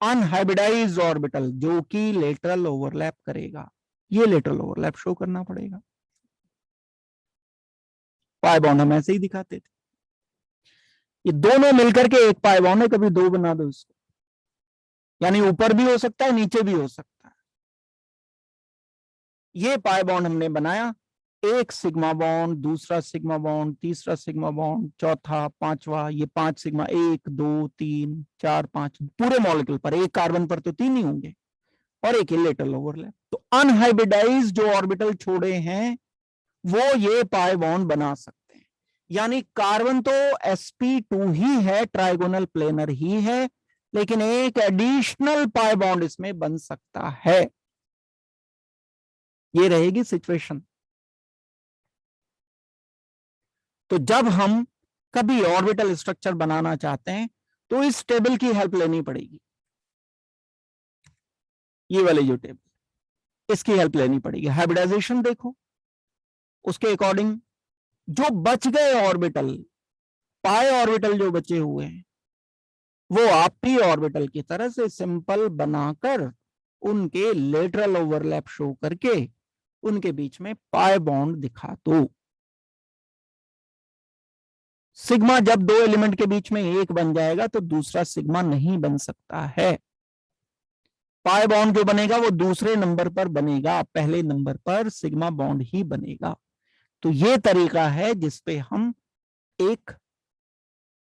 अनहाइब्रिडाइज्ड ऑर्बिटल जो कि लेटरल ओवरलैप करेगा। ये लेटरल ओवरलैप शो करना पड़ेगा। पाई बॉन्ड हम ऐसे ही दिखाते थे, ये दोनों मिलकर के एक पाई बॉन्ड है, कभी दो बना दो इसको, यानी ऊपर भी हो सकता है नीचे भी हो सकता है। ये पाई बॉन्ड हमने बनाया, एक सिग्मा बॉन्ड, दूसरा सिग्मा बॉन्ड, तीसरा सिग्मा बॉन्ड, चौथा, पांचवा, ये 5 सिग्मा, 1 2 3 4 5 पूरे मॉलिक्यूल पर। एक कार्बन पर तो 3 ही होंगे, और एक ही लेटरल ओवरलैप। तो अनहाइब्रिडाइज्ड जो ऑर्बिटल छोड़े हैं वो ये पाई बॉन्ड बना सकते हैं। यानी कार्बन तो sp2 ही है, ट्राइगोनल प्लेनर ही है, लेकिन एक एडिशनल पाई बॉन्ड इसमें बन सकता है। ये रहेगी सिचुएशन। तो जब हम कभी ऑर्बिटल स्ट्रक्चर बनाना चाहते हैं तो इस टेबल की हेल्प लेनी पड़ेगी, ये वाली जो टेबल, इसकी हेल्प लेनी पड़ेगी। हाइब्रिडाइजेशन देखो, उसके अकॉर्डिंग जो बच गए ऑर्बिटल, पाई ऑर्बिटल जो बचे हुए हैं, वो आप पी ऑर्बिटल की तरह से सिंपल बनाकर उनके लेटरल ओवरलैप शो करके उनके बीच में पाई बॉन्ड दिखा दो। सिग्मा जब दो एलिमेंट के बीच में एक बन जाएगा तो दूसरा सिग्मा नहीं बन सकता है। पाई बॉन्ड जो बनेगा वो दूसरे नंबर पर बनेगा, पहले नंबर पर सिग्मा बॉन्ड ही बनेगा। तो ये तरीका है जिसपे हम एक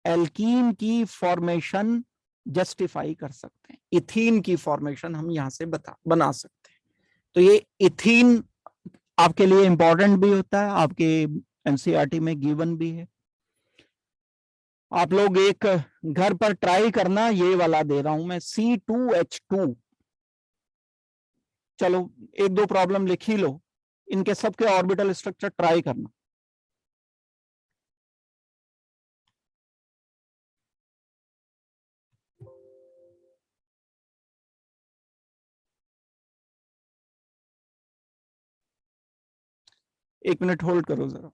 एल्कीन की फॉर्मेशन जस्टिफाई कर सकते हैं, इथीन की फॉर्मेशन हम यहां से बना सकते हैं। तो ये इथीन आपके लिए इंपॉर्टेंट भी होता है, आपके एनसीईआरटी में गिवन भी है। आप लोग एक घर पर ट्राई करना, ये वाला दे रहा हूं मैं C2H2। चलो एक दो प्रॉब्लम लिख ही लो, इनके सबके ऑर्बिटल स्ट्रक्चर ट्राई करना। एक मिनट होल्ड करो जरा।